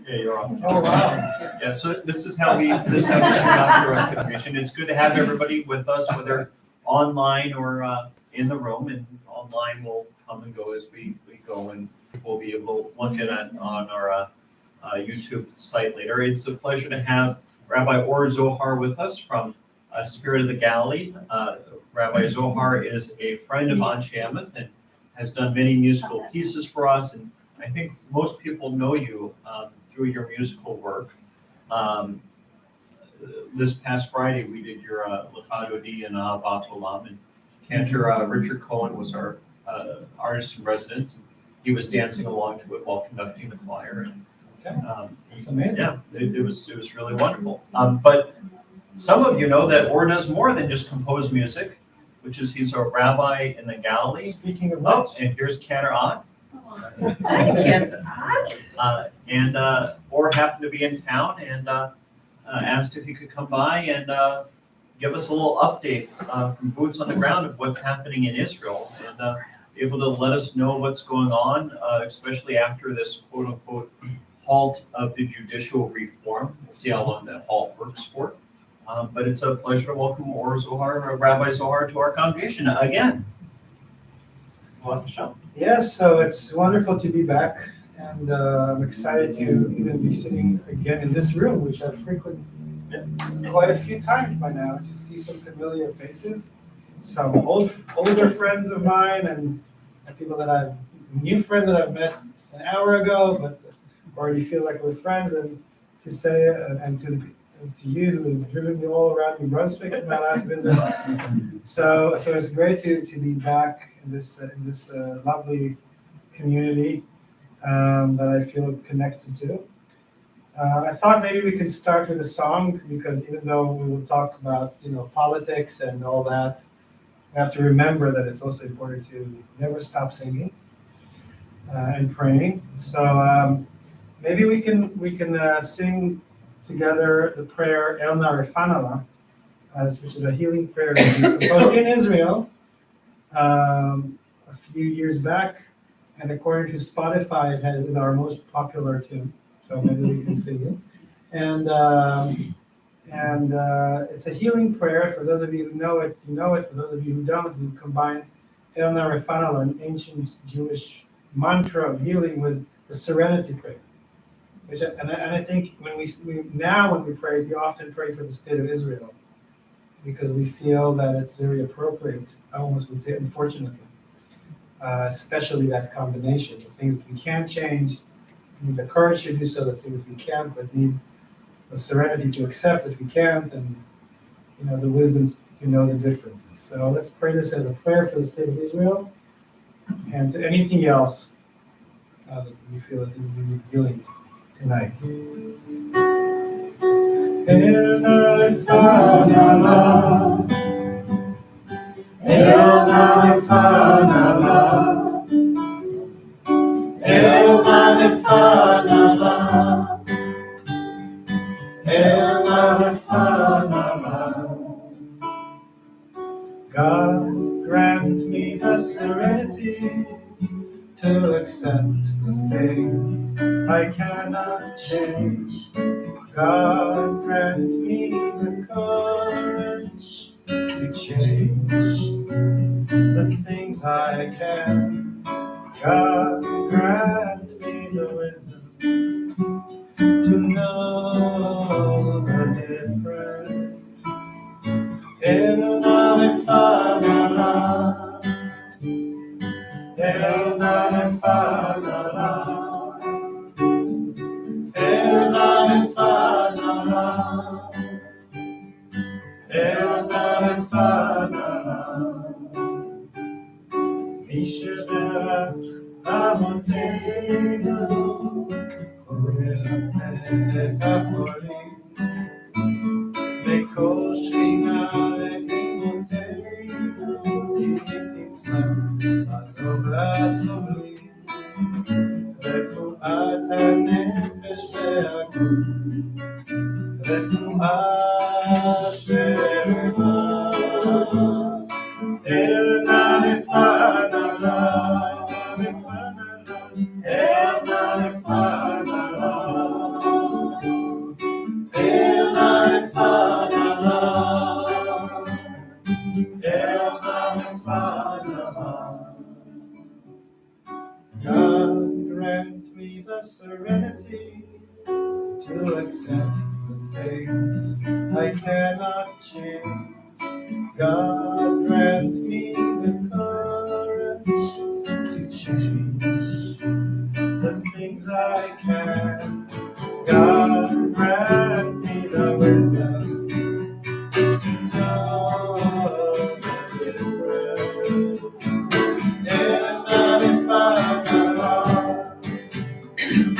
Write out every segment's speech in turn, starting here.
Yeah, you're on. Oh, wow. Yeah, so this is how we start the rest of the commission. It's good to have everybody with us, whether online or in the room, and online will come and go as we go, and we'll be able to look at it on our YouTube site later. It's a pleasure to have Rabbi Zohar with us from Spirit of the Galilee. Rabbi Zohar is a friend of Anshe Emet and has done many musical pieces for us, and I think most people know you through your musical work. This past Friday, we did your L'cha Dodi and Ahavat Olam, and Cantor Richard Cohen was our artist in residence. He was dancing along to it while conducting the choir, and That's amazing. yeah, it was really wonderful. But some of you know that Or does more than just compose music, which is he's a rabbi in the Galilee. Speaking of Oh, which, and here's Cantor Ott. I can't. And Or happened to be in town and asked if he could come by and give us a little update from boots on the ground of what's happening in Israel, and be able to let us know what's going on, especially after this quote unquote halt of the judicial reform. We'll see how long that halt works for. But it's a pleasure to welcome Rabbi Zohar, to our congregation again. Welcome, Sean. yes, so it's wonderful to be back, and I'm excited to even be sitting again in this room, which I've frequented quite a few times by now, to see some familiar faces, some older friends of mine, and people that new friends that I've met an hour ago, but already feel like we're friends, and to say, and to you who has driven me all around New Brunswick in my last visit. So it's great to be back in this lovely community that I feel connected to. I thought maybe we could start with a song, because even though we will talk about politics and all that, we have to remember that it's also important to never stop singing and praying. So maybe we can sing together the prayer El Narefanala, which is a healing prayer composed in Israel a few years back, and according to Spotify, it is our most popular tune. So maybe we can sing it. And it's a healing prayer. For those of you who know it, you know it. For those of you who don't, we combined El Narefanala, an ancient Jewish mantra of healing, with the Serenity Prayer. And I think when we pray, we often pray for the state of Israel, because we feel that it's very appropriate. I almost would say, unfortunately, especially that combination: the things that we can't change, we need the courage to do so; the things we can't, but need the serenity to accept that we can't, and the wisdom to know the differences. So let's pray this as a prayer for the state of Israel, and to anything else that we feel that is really healing tonight. El Narefanala, El Narefanala, El Narefanala, El Narefanala. God grant me the serenity to accept the things I cannot change. God grant me the courage to change the things I can. God grant me the wisdom to know the difference. El Narefanala, El Narefanala, El Narefanala, El Narefanala. Yisherach Avotenu, Korelapeh et hacholim, Vekol Shechina le'imotenu, Yitimsach azov la'asovlim, Refuat ha'nefesh ve'aguf, Refuah shelema. El Narefanala, El Narefanala, the serenity to accept the things I cannot change. God grant me the courage to change the things I can. God grant me the wisdom to know the difference. In my final law, in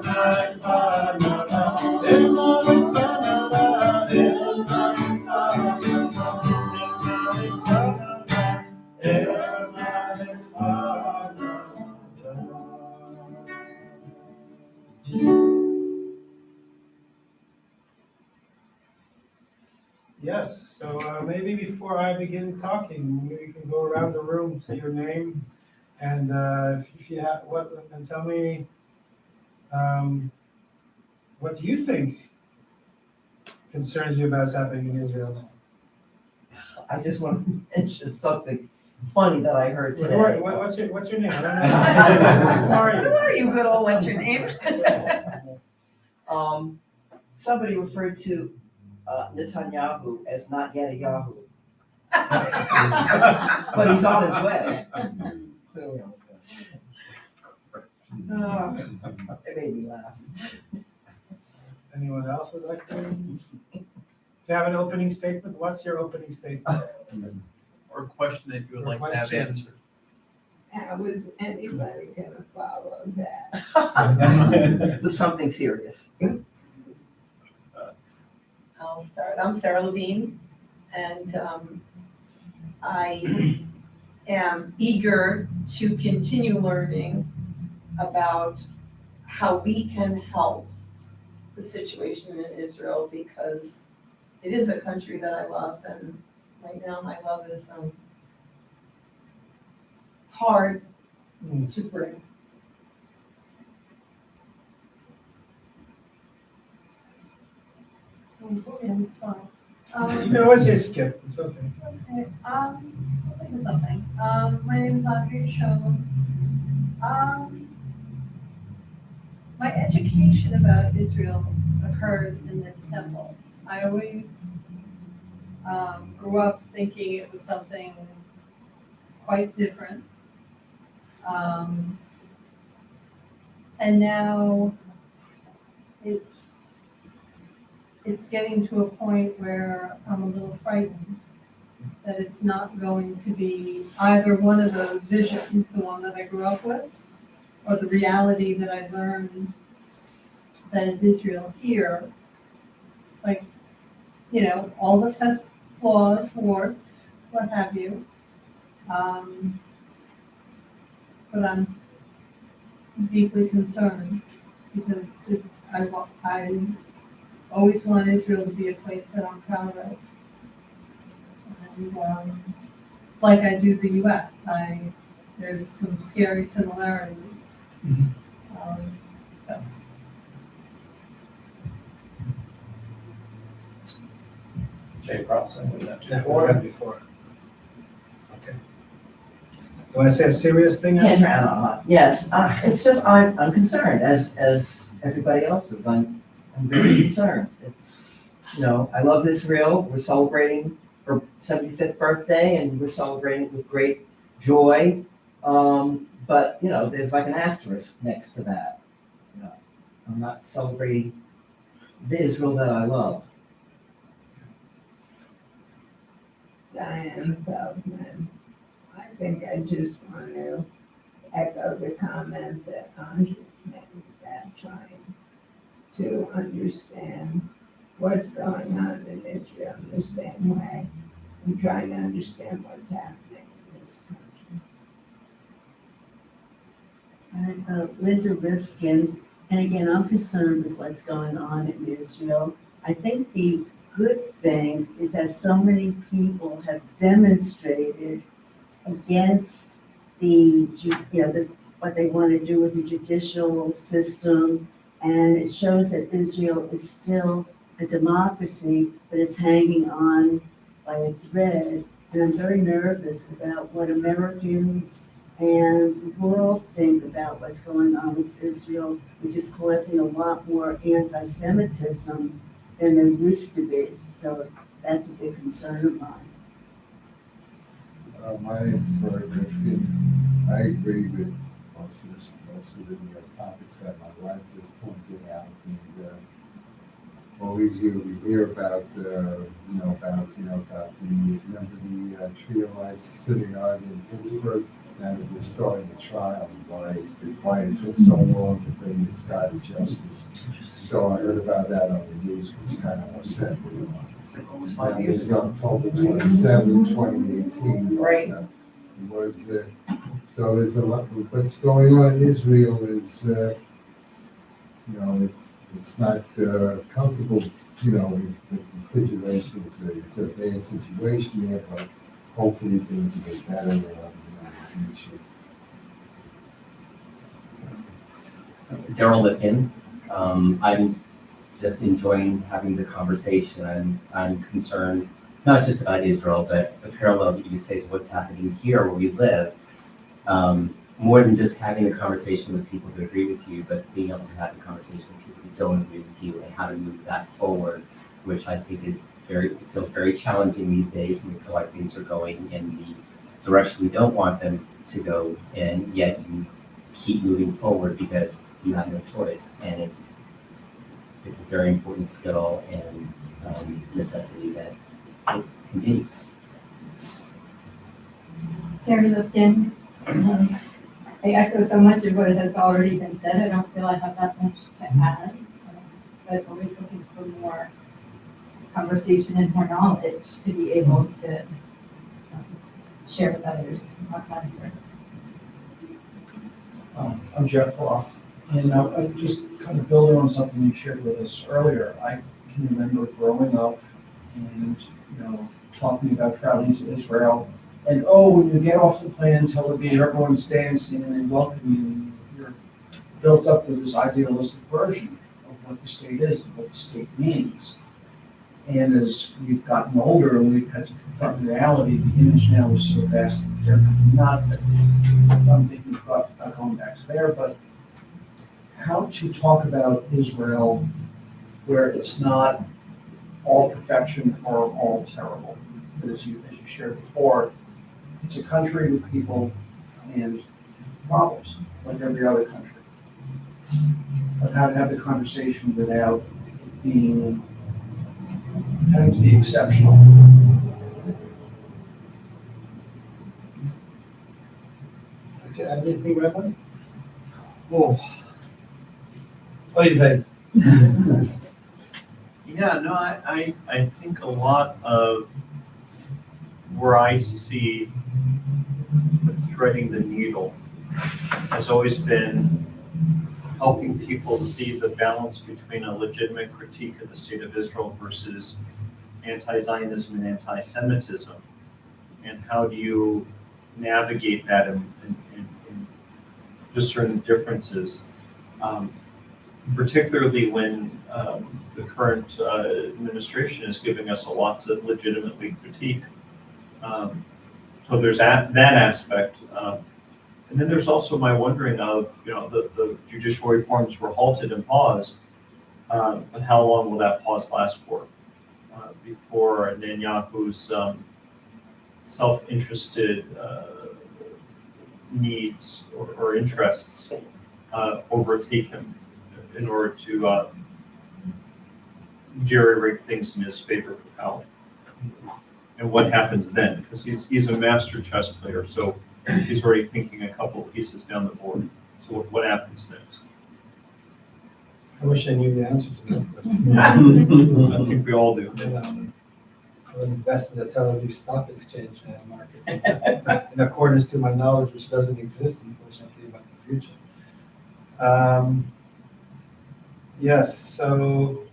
my final law, in my final law, in my final law, in my final law, in my final law. Yes, so maybe before I begin talking, maybe you can go around the room, say your name, and if you have and tell me what do you think concerns you about what's happening in Israel now? I just want to mention something funny that I heard today. What's your name? I don't know. Who are Who you? are you, good old, what's your name? Somebody referred to Netanyahu as not yet a Yahoo. But he's on his way. Clearly on his way. It made me laugh. Anyone else would like to? If you have an opening statement, what's your opening statement? Or a question that you would Or like to have question. answered. How is anybody gonna follow that? There's something serious. I'll start. I'm Sarah Levine, and I am eager to continue learning about how we can help the situation in Israel, because it is a country that I love, and right now my love is hard to bring. Put me on the spot. You can always say skip, it's okay. Okay, I'll think of something. My name is Andrea Sholem. My education about Israel occurred in this temple. I always grew up thinking it was something quite different. And now it's getting to a point where I'm a little frightened that it's not going to be either one of those visions, the one that I grew up with, or the reality that I learned that is Israel here. Like, you know, all of us has flaws, warts, what have you. But I'm deeply concerned because I always want Israel to be a place that I'm proud of. And like I do the US, there's some scary similarities. So. Jay Carlson with that. Before. Okay. You want to say a serious thing now? Yes, it's just, I'm concerned, as everybody else is. I'm very concerned. It's, you know, I love Israel. We're celebrating her 75th birthday, and we're celebrating it with great joy. But, you know, there's like an asterisk next to that. You know, I'm not celebrating the Israel that I love. Diane Feldman, I think I just want to echo the comment that Andrea made about trying to understand what's going on in Israel in the same way. I'm trying to understand what's happening in this country. Linda Rifkin, and again, I'm concerned with what's going on in Israel. I think the good thing is that so many people have demonstrated against what they want to do with the judicial system, and it shows that Israel is still a democracy, but it's hanging on by a thread. And I'm very nervous about what Americans And the world think about what's going on with Israel, which is causing a lot more anti-Semitism than there used to be. So that's a big concern of mine. My name is Roy Rifkin. I agree with most of the topics that my wife just pointed out. And always you hear about about the remember the Tree of Life synagogue in Pittsburgh, and it was starting a trial why it took so long to bring this guy to justice. So I heard about that on the news, which kind of upset me. Almost That 5 years was ago. October 27, 2018. Right. It was, so there's a lot, what's going on in Israel is, it's not comfortable, with the situation. It's a bad situation there, but hopefully things will get better in the future. Daryl Lipkin. I'm just enjoying having the conversation. I'm concerned not just about Israel, but the parallel that you say to what's happening here where we live. More than just having a conversation with people who agree with you, but being able to have a conversation with people who don't agree with you and how to move that forward, which I think feels very challenging these days when we feel like things are going in the direction we don't want them to go in, yet you keep moving forward because you have no choice. And it's a very important skill and necessity that continues. Terry Lipton. I echo so much of what has already been said. I don't feel I have that much to add, but always looking for more conversation and more knowledge to be able to share with others outside of here. I'm Jeff Roth, and I just kind of building on something you shared with us earlier. I can remember growing up and talking about traveling to Israel, and when you get off the plane in Tel Aviv, everyone's dancing and they welcome you. You're built up with this idealistic version of what the state is and what the state means. And as we've gotten older and we've had to confront reality, the image now is so vastly different. Not that I'm thinking about going back to there, but how to talk about Israel where it's not all perfection or all terrible. But as you shared before, it's a country with people and problems, like every other country. But how to have the conversation without having to be exceptional. Did you add anything, Rabbi? Oy vey. Yeah, no, I think a lot of where I see the threading the needle has always been helping people see the balance between a legitimate critique of the state of Israel versus anti-Zionism and anti-Semitism. And how do you navigate that and discern differences, particularly when the current administration is giving us a lot to legitimately critique. So there's that aspect. And then there's also my wondering of, the judicial reforms were halted and paused, but how long will that pause last for? Before Netanyahu's self-interested needs or interests overtake him in order to jerry-rig things in his favor for power. And what happens then? Because he's a master chess player, so he's already thinking a couple of pieces down the board. So what happens next? I wish I knew the answer to that question. I think we all do. I'll invest in the Tel Aviv Stock Exchange market in accordance to my knowledge, which doesn't exist, unfortunately, about the future. Yes, so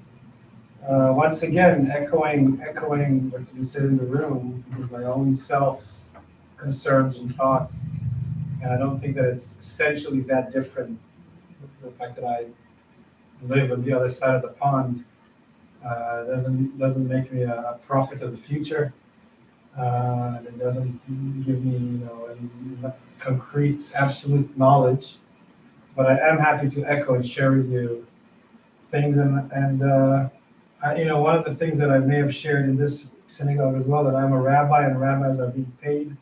once again, echoing what you said in the room, with my own self's concerns and thoughts, and I don't think that it's essentially that different. The fact that I live on the other side of the pond doesn't make me a prophet of the future. And it doesn't give me, any concrete, absolute knowledge. But I am happy to echo and share with you things. One of the things that I may have shared in this synagogue as well, that I'm a rabbi and rabbis are being paid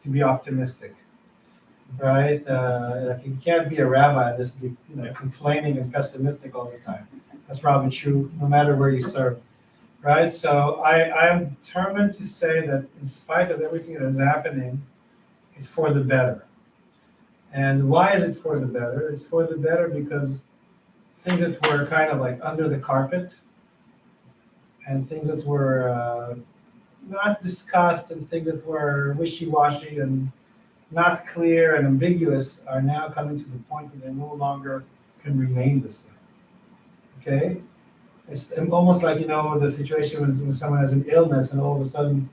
to be optimistic, right? Like you can't be a rabbi and just be, complaining and pessimistic all the time. That's probably true no matter where you serve, right? So I am determined to say that in spite of everything that is happening, it's for the better. And why is it for the better? It's for the better because things that were kind of like under the carpet and things that were not discussed and things that were wishy-washy and not clear and ambiguous are now coming to the point where they no longer can remain this way. Okay? It's almost like, the situation when someone has an illness and all of a sudden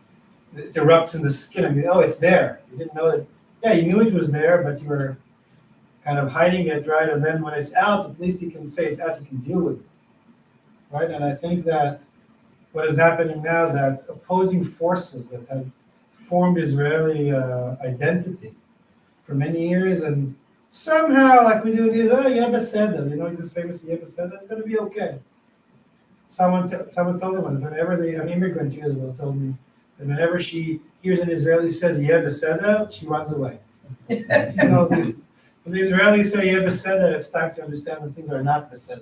it erupts in the skin and it's there. You didn't know it. Yeah, you knew it was there, but you were kind of hiding it, right? And then when it's out, at least you can say it's out, you can deal with it, right? And I think that what is happening now, that opposing forces that have formed Israeli identity for many years, and somehow, like we do, Yebba said that, this famous Yebba said that's going to be okay. Someone told me once, whenever an immigrant to Israel told me that whenever she hears an Israeli says Yebba said that, she runs away. When the Israelis say Yebba said that, it's time to understand that things are not besed.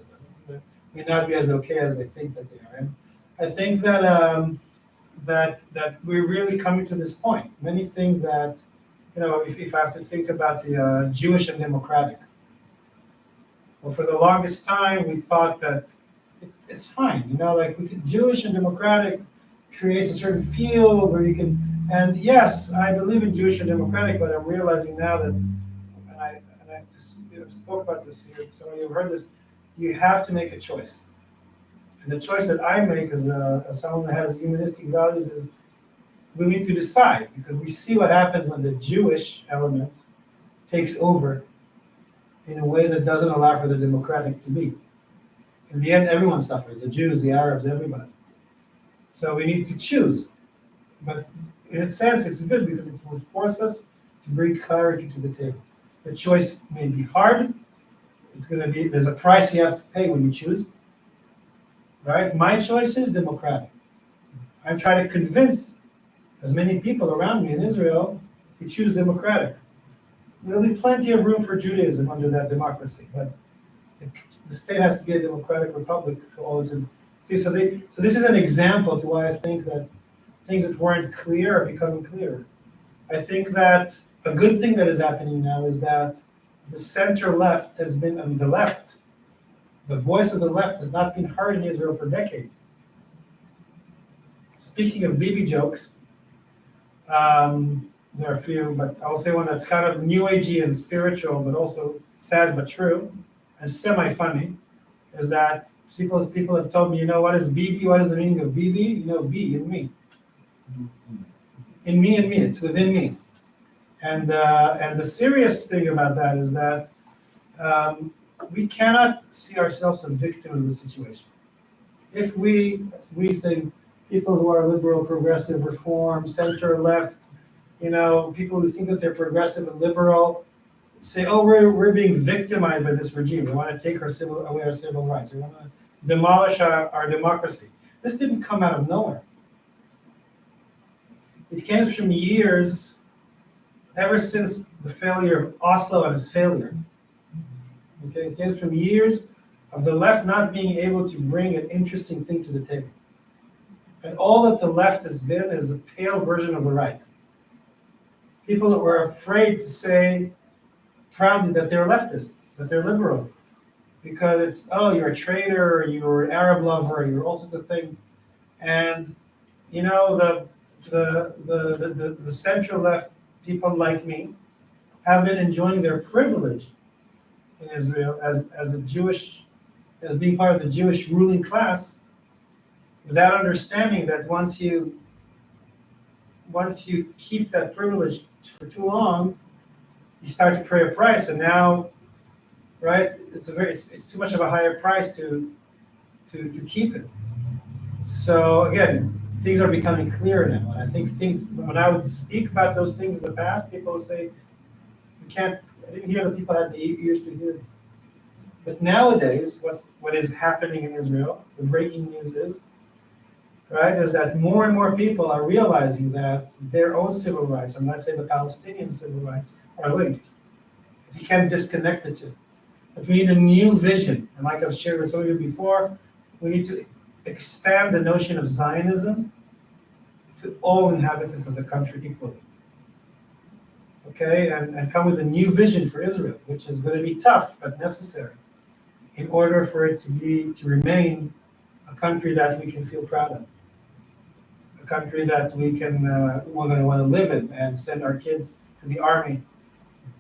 May not be as okay as they think that they are. And I think that that we're really coming to this point. Many things that, if I have to think about the Jewish and democratic. Well, for the longest time, we thought that it's fine. Like Jewish and democratic creates a certain field where you can. And yes, I believe in Jewish and democratic, but I'm realizing now that, and I just spoke about this here. Some of you have heard this. You have to make a choice. And the choice that I make as someone that has humanistic values is we need to decide, because we see what happens when the Jewish element takes over in a way that doesn't allow for the democratic to be. In the end, everyone suffers, the Jews, the Arabs, everybody. So we need to choose. But in a sense, it's good because it will force us to bring clarity to the table. The choice may be hard. There's a price you have to pay when you choose. Right? My choice is democratic. I'm trying to convince as many people around me in Israel to choose democratic. There'll be plenty of room for Judaism under that democracy, but the state has to be a democratic republic for all its. So this is an example to why I think that things that weren't clear are becoming clearer. I think that a good thing that is happening now is that the center left has been on the left. The voice of the left has not been heard in Israel for decades. Speaking of Bibi jokes, there are a few, but I'll say one that's kind of new agey and spiritual, but also sad but true, and semi-funny, is that people have told me, what is Bibi? What is the meaning of Bibi? Be in me. In me and me, it's within me. And the serious thing about that is that we cannot see ourselves a victim of the situation. If we say people who are liberal, progressive, reform, center, left, people who think that they're progressive and liberal, say, we're being victimized by this regime. They want to take away our civil rights. They want to demolish our democracy. This didn't come out of nowhere. It came from years, ever since the failure of Oslo and its failure. Okay, it came from years of the left not being able to bring an interesting thing to the table. And all that the left has been is a pale version of the right. People that were afraid to say proudly that they're leftists, that they're liberals, because it's, you're a traitor, or you're an Arab lover, or you're all sorts of things. And, the central left, people like me, have been enjoying their privilege in Israel as being part of the Jewish ruling class, without understanding that once you keep that privilege for too long, you start to pay a price, and now, right? It's too much of a higher price to keep it. So again, things are becoming clearer now. And I think when I would speak about those things in the past, people would say, I didn't hear that people had the ears to hear. But nowadays, what is happening in Israel, the breaking news is, right, is that more and more people are realizing that their own civil rights, and let's say the Palestinian civil rights, are linked. You can't disconnect the two. But we need a new vision. And like I've shared with some of you before, we need to expand the notion of Zionism to all inhabitants of the country equally. Okay, and come with a new vision for Israel, which is going to be tough but necessary in order for it to remain a country that we can feel proud of, a country that we're going to want to live in and send our kids to the army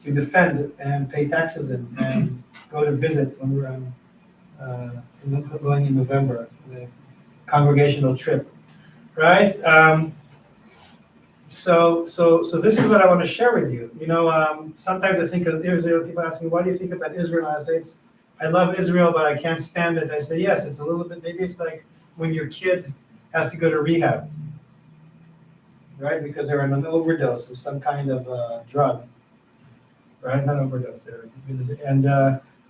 to defend and pay taxes in and go to visit when we're going in November, the congregational trip, right? So this is what I want to share with you. Sometimes I think of Israel, people ask me, what do you think about Israel? And I say, I love Israel, but I can't stand it. I say, yes, it's a little bit, maybe it's like when your kid has to go to rehab, right? Because they're on an overdose of some kind of drug, right? Not overdose,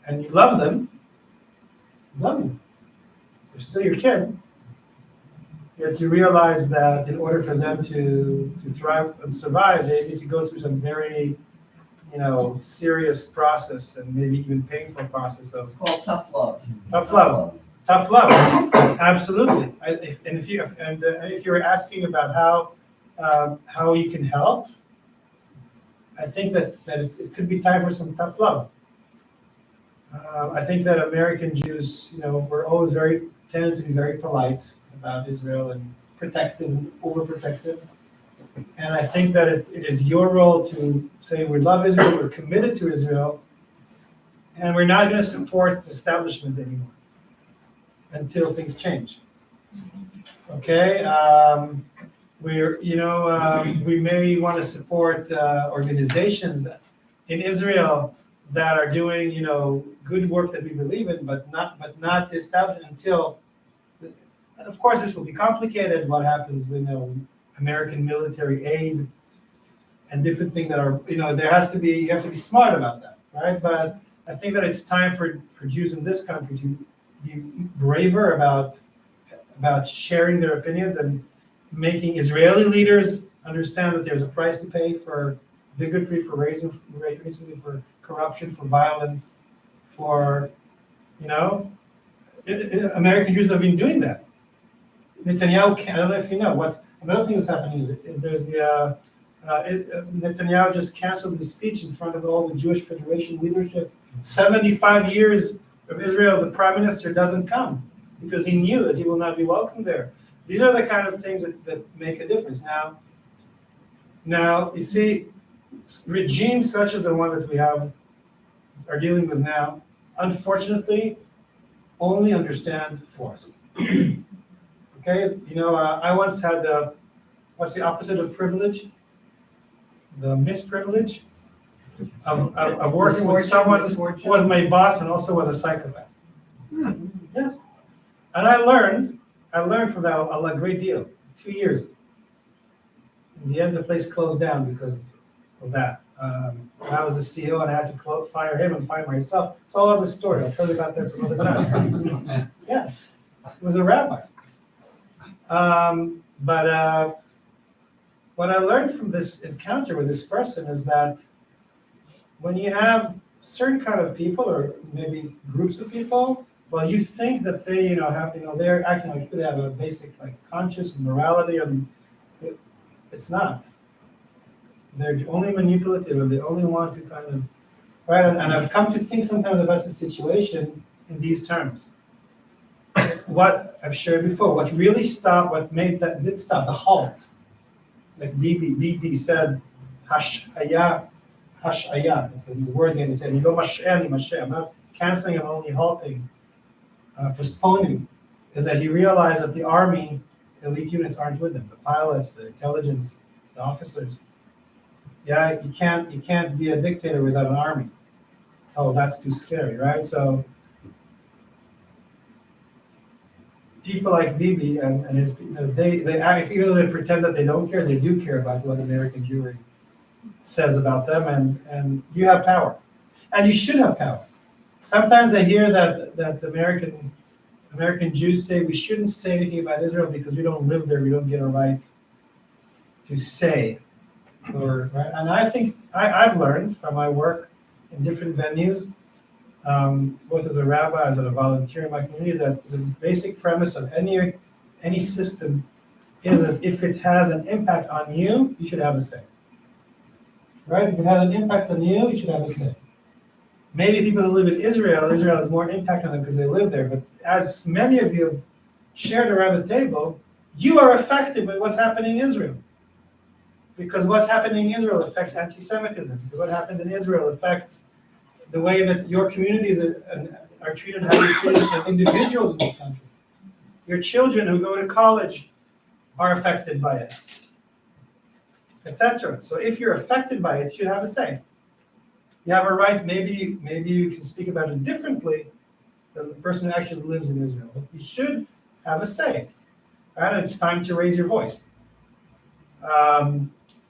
and you love them, they're still your kid. Yet you realize that in order for them to thrive and survive, they need to go through some very, serious process and maybe even painful process of It's called tough love. tough love. Absolutely. If you're asking about how you can help, I think that it could be time for some tough love. I think that American Jews, we're always tended to be very polite about Israel and protective and overprotective. And I think that it is your role to say we love Israel, we're committed to Israel, and we're not going to support the establishment anymore until things change. Okay, we may want to support organizations in Israel that are doing good work that we believe in, but not established until. And of course, this will be complicated. What happens with American military aid and different things that are you have to be smart about that, right? But I think that it's time for Jews in this country to be braver about sharing their opinions and making Israeli leaders understand that there's a price to pay for bigotry, for racism, for corruption, for violence, for American Jews have been doing that. Netanyahu, I don't know if you know, another thing that's happening is there's Netanyahu just canceled his speech in front of all the Jewish Federation leadership. 75 years of Israel, the prime minister doesn't come because he knew that he will not be welcome there. These are the kind of things that make a difference. Now, you see, regimes such as the one that we are dealing with now, unfortunately, only understand force. Okay, I once had what's the opposite of privilege? The misprivilege of working with someone who was my boss and also was a psychopath. Yes, and I learned from that a great deal. 2 years. In the end, the place closed down because of that. I was the CEO and I had to fire him and fire myself. It's all other story. I'll tell you about that some other time. Yeah, he was a rabbi. But what I learned from this encounter with this person is that when you have certain kind of people or maybe groups of people, well, you think that they, they're acting like they have a basic conscience and morality, and it's not. They're only manipulative, and they only want to kind of, right? And I've come to think sometimes about the situation in these terms. What I've shared before, what really stopped, did stop, the halt. Like Bibi said, hashaya. It's a new word again. He said, I'm not canceling, I'm only halting, postponing. Is that he realized that the army, elite units aren't with him. The pilots, the intelligence, the officers. Yeah, you can't be a dictator without an army. Oh, that's too scary, right? So people like Bibi and his, they act, even though they pretend that they don't care, they do care about what American Jewry says about them, and you have power, and you should have power. Sometimes I hear that the American Jews say we shouldn't say anything about Israel because we don't live there, we don't get a right to say, right? And I think I've learned from my work in different venues, both as a rabbi, as a volunteer in my community, that the basic premise of any system is that if it has an impact on you, you should have a say. Right? If it has an impact on you, you should have a say. Maybe people who live in Israel has more impact on them because they live there, but as many of you have shared around the table, you are affected by what's happening in Israel. Because what's happening in Israel affects anti-Semitism. Because what happens in Israel affects the way that your communities are treated, how you're treated as individuals in this country. Your children who go to college are affected by it, etc. So if you're affected by it, you should have a say. You have a right, maybe you can speak about it differently than the person who actually lives in Israel. But you should have a say. Right? And it's time to raise your voice.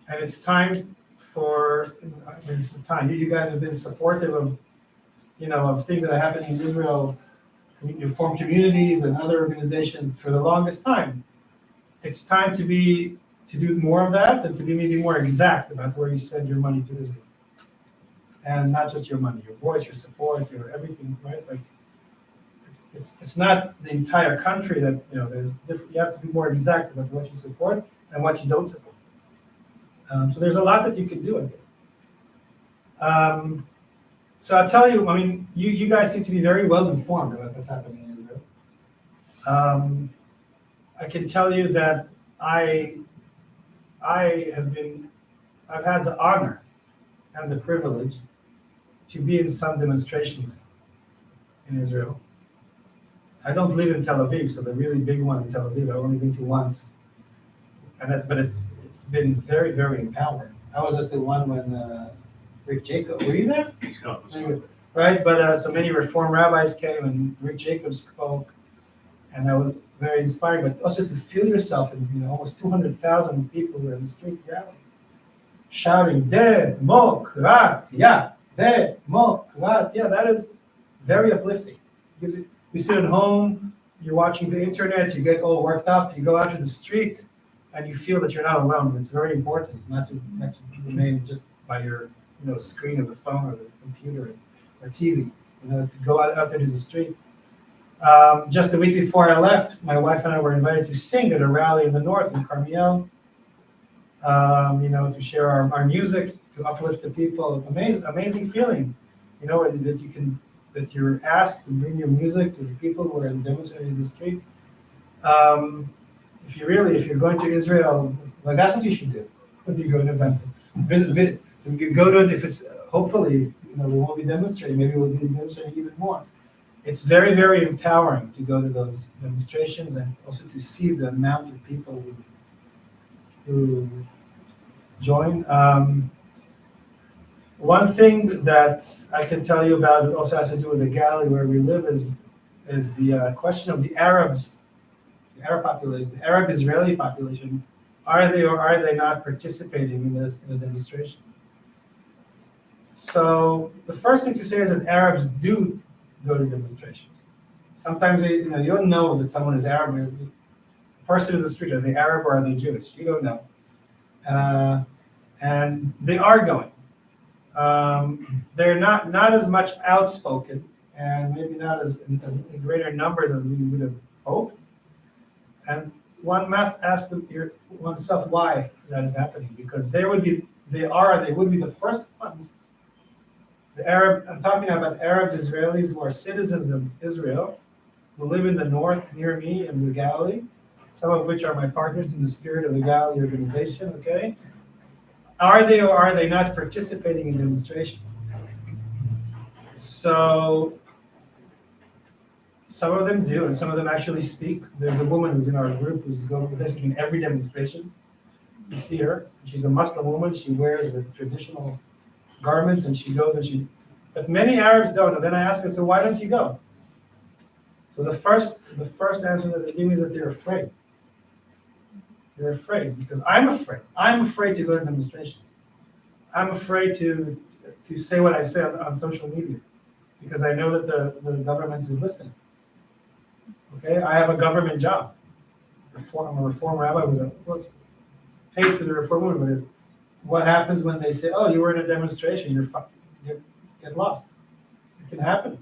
And it's time for, you guys have been supportive of, of things that are happening in Israel. You form communities and other organizations for the longest time. It's time to do more of that and to be maybe more exact about where you send your money to Israel. And not just your money, your voice, your support, your everything, right? Like, it's not the entire country that, there's different, you have to be more exact about what you support and what you don't support. So there's a lot that you can do, I think. So I'll tell you, you guys seem to be very well informed about what's happening in Israel. I can tell you that I've had the honor and the privilege to be in some demonstrations in Israel. I don't live in Tel Aviv, so the really big one in Tel Aviv I've only been to once, but it's been very, very empowering. I was at the one when Rick Jacobs, were you there? No, right, but so many Reform rabbis came and Rick Jacobs spoke, and that was very inspiring. But also to feel yourself in almost 200,000 people were in the street rally, shouting "Demokratia, Demokratia." That is very uplifting. You sit at home, you're watching the internet, you get all worked up, you go out to the street, and you feel that you're not alone. It's very important not to remain just by your screen of the phone or the computer or TV. To go out there to the street. Just the week before I left, my wife and I were invited to sing at a rally in the north in Carmiel. To share our music, to uplift the people. Amazing feeling, that you're asked to bring your music to the people who are demonstrating in the street. If you're going to Israel, that's what you should do when you go in November. Visit. You go to it if it's hopefully we won't be demonstrating. Maybe we'll be demonstrating even more. It's very, very empowering to go to those demonstrations and also to see the amount of people who join. One thing that I can tell you about, it also has to do with the Galilee where we live, is the question of the Arabs, the Arab population, the Arab Israeli population. Are they or are they not participating in the demonstrations? So the first thing to say is that Arabs do go to demonstrations. Sometimes you don't know that someone is Arab. The person in the street, are they Arab or are they Jewish? You don't know. And they are going. They're not as much outspoken and maybe not as in greater numbers as we would have hoped. And one must ask oneself why that is happening, because they would be the first ones. I'm talking about Arab Israelis who are citizens of Israel, who live in the north near me in the Galilee, some of which are my partners in the Spirit of the Galilee organization, okay? Are they or are they not participating in demonstrations? So some of them do, and some of them actually speak. There's a woman who's in our group who's going basically in every demonstration. You see her. She's a Muslim woman. She wears the traditional garments, and she goes but many Arabs don't. And then I ask her, so why don't you go? So the first answer that they give me is that they're afraid. They're afraid because I'm afraid. I'm afraid to go to demonstrations. I'm afraid to say what I say on social media because I know that the government is listening. Okay, I have a government job. I'm a reform rabbi was paid through the reform movement. But what happens when they say, "Oh, you were in a demonstration, you're get lost"? It can happen.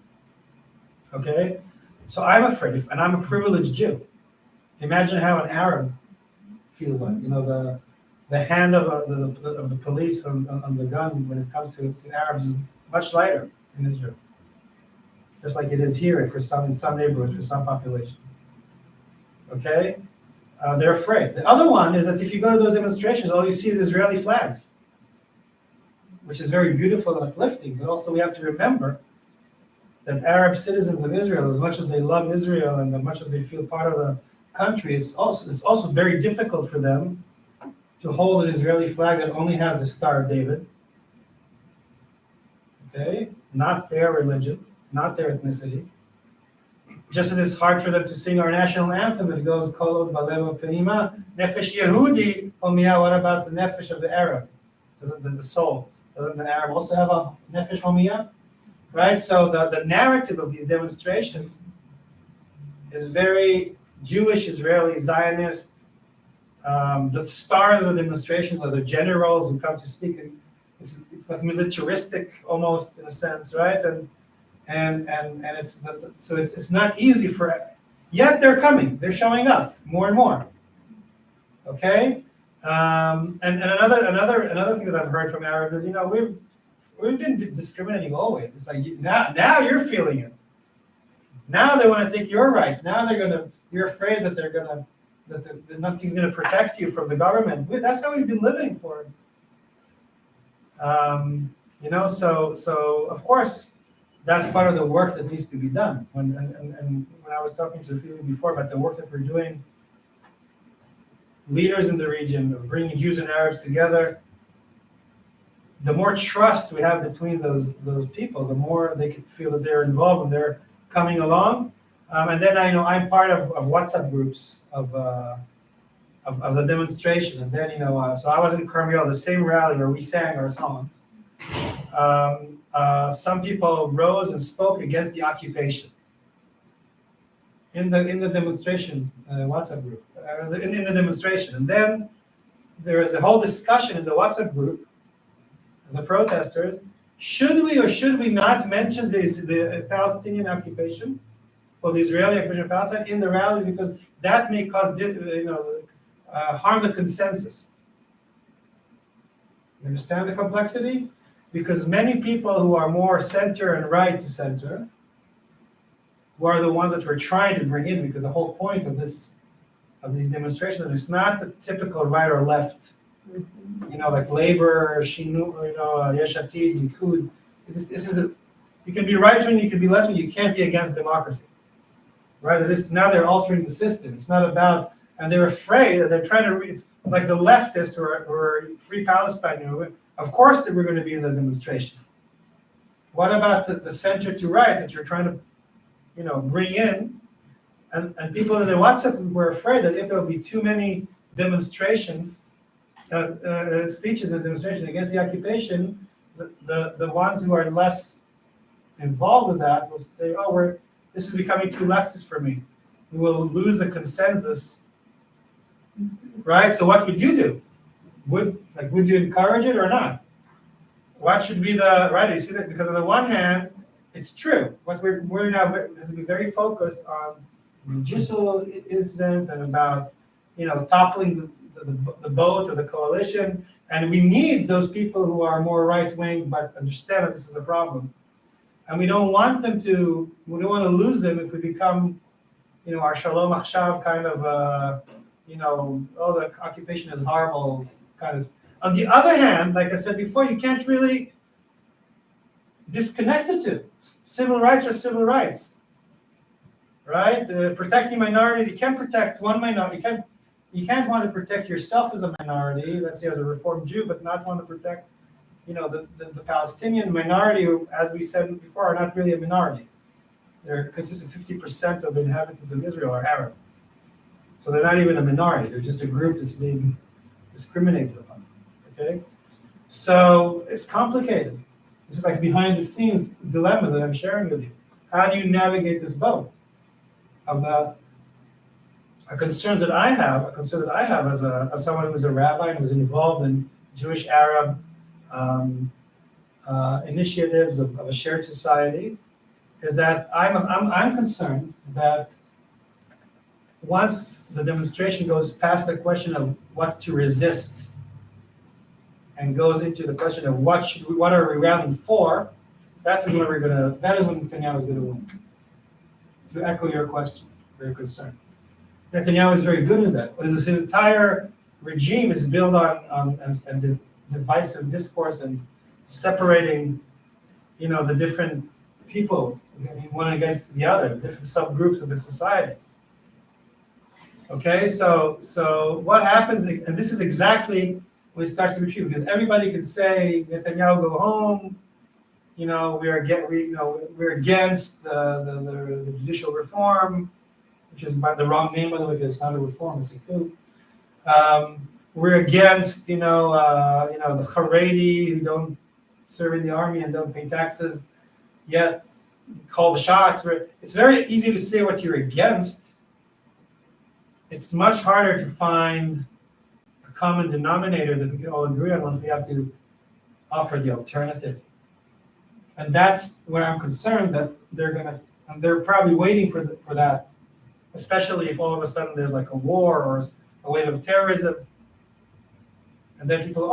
Okay, so I'm afraid, and I'm a privileged Jew. Imagine how an Arab feels like. You know, the hand of the police on the gun when it comes to Arabs is much lighter in Israel, just like it is here in some neighborhoods for some populations. Okay, they're afraid. The other one is that if you go to those demonstrations, all you see is Israeli flags, which is very beautiful and uplifting. But also, we have to remember that Arab citizens of Israel, as much as they love Israel and as much as they feel part of the country, it's also very difficult for them to hold an Israeli flag that only has the Star of David. Okay, not their religion, not their ethnicity. Just as it's hard for them to sing our national anthem, it goes Kol od balev penima nefesh Yehudi homiya. What about the nefesh of the Arab? Doesn't the soul? Doesn't the Arab also have a nefesh homiya? Right. So the narrative of these demonstrations is very Jewish, Israeli, Zionist. The stars of the demonstrations are the generals who come to speak. It's like militaristic almost in a sense, right? And it's not easy yet they're coming. They're showing up more and more. Okay. And another thing that I've heard from Arabs is, we've been discriminating always. It's like now you're feeling it. Now they want to take your rights. Now you're afraid that that nothing's going to protect you from the government. That's how we've been living for. So of course, that's part of the work that needs to be done. And when I was talking to a few before about the work that we're doing, leaders in the region of bringing Jews and Arabs together, the more trust we have between those people, the more they can feel that they're involved and they're coming along. And then I'm part of WhatsApp groups of the demonstration. And then so I was in Carmel, the same rally where we sang our songs. Some people rose and spoke against the occupation in the demonstration WhatsApp group. In the demonstration, and then there is a whole discussion in the WhatsApp group. The protesters, should we or should we not mention the Palestinian occupation or the Israeli occupation of Palestine in the rally, because that may cause harm the consensus. You understand the complexity? Because many people who are more center and right to center, who are the ones that we're trying to bring in, because the whole point of these demonstrations is not the typical right or left. Like Labor, Shinu, Yesh Atid, Likud. You can be right wing, you can be left wing, you can't be against democracy, right? Now they're altering the system. It's not about, and they're afraid, and they're trying to. It's like the leftists who are Free Palestine movement. Of course, that we're going to be in the demonstration. What about the center to right that you're trying to, bring in? And people in the WhatsApp were afraid that if there will be too many demonstrations. Speeches and demonstrations against the occupation, the ones who are less involved with that will say, "Oh, this is becoming too leftist for me. We will lose a consensus." Right? So what would you do? Would you encourage it or not? What should be right? You see that, because on the one hand, it's true. What we're now have to be very focused on the judicial incident and about toppling the boat of the coalition, and we need those people who are more right wing but understand that this is a problem, and we don't want to lose them if we become, our Shalom Achshav kind of, the occupation is horrible kind of. On the other hand, like I said before, you can't really disconnect the two. Civil rights are civil rights, right? Protecting minorities, you can't protect one minority. You can't want to protect yourself as a minority, let's say as a Reformed Jew, but not want to protect, the Palestinian minority, who, as we said before, are not really a minority. They're consistent 50% of the inhabitants of Israel are Arab. So they're not even a minority, they're just a group that's being discriminated upon, okay? So it's complicated. This is like behind the scenes dilemmas that I'm sharing with you. How do you navigate this boat of the a concern that I have as someone who was a rabbi and was involved in Jewish Arab initiatives of a shared society, is that I'm concerned that once the demonstration goes past the question of what to resist and goes into the question of what are we rallying for, that is when Netanyahu is gonna win. To echo your question, your concern. Netanyahu is very good at that. His entire regime is built on divisive discourse and separating, the different people, one against the other, different subgroups of the society. Okay, so what happens, and this is exactly when it starts to be true, because everybody can say, Netanyahu, go home, we're against the judicial reform, which is by the wrong name, by the way, because it's not a reform, it's a coup. We're against, the Haredi who don't serve in the army and don't pay taxes, yet call the shots. It's very easy to say what you're against. It's much harder to find a common denominator that we can all agree on once we have to offer the alternative. And that's where I'm concerned that they're probably waiting for that, especially if all of a sudden there's like a war or a wave of terrorism. And then people,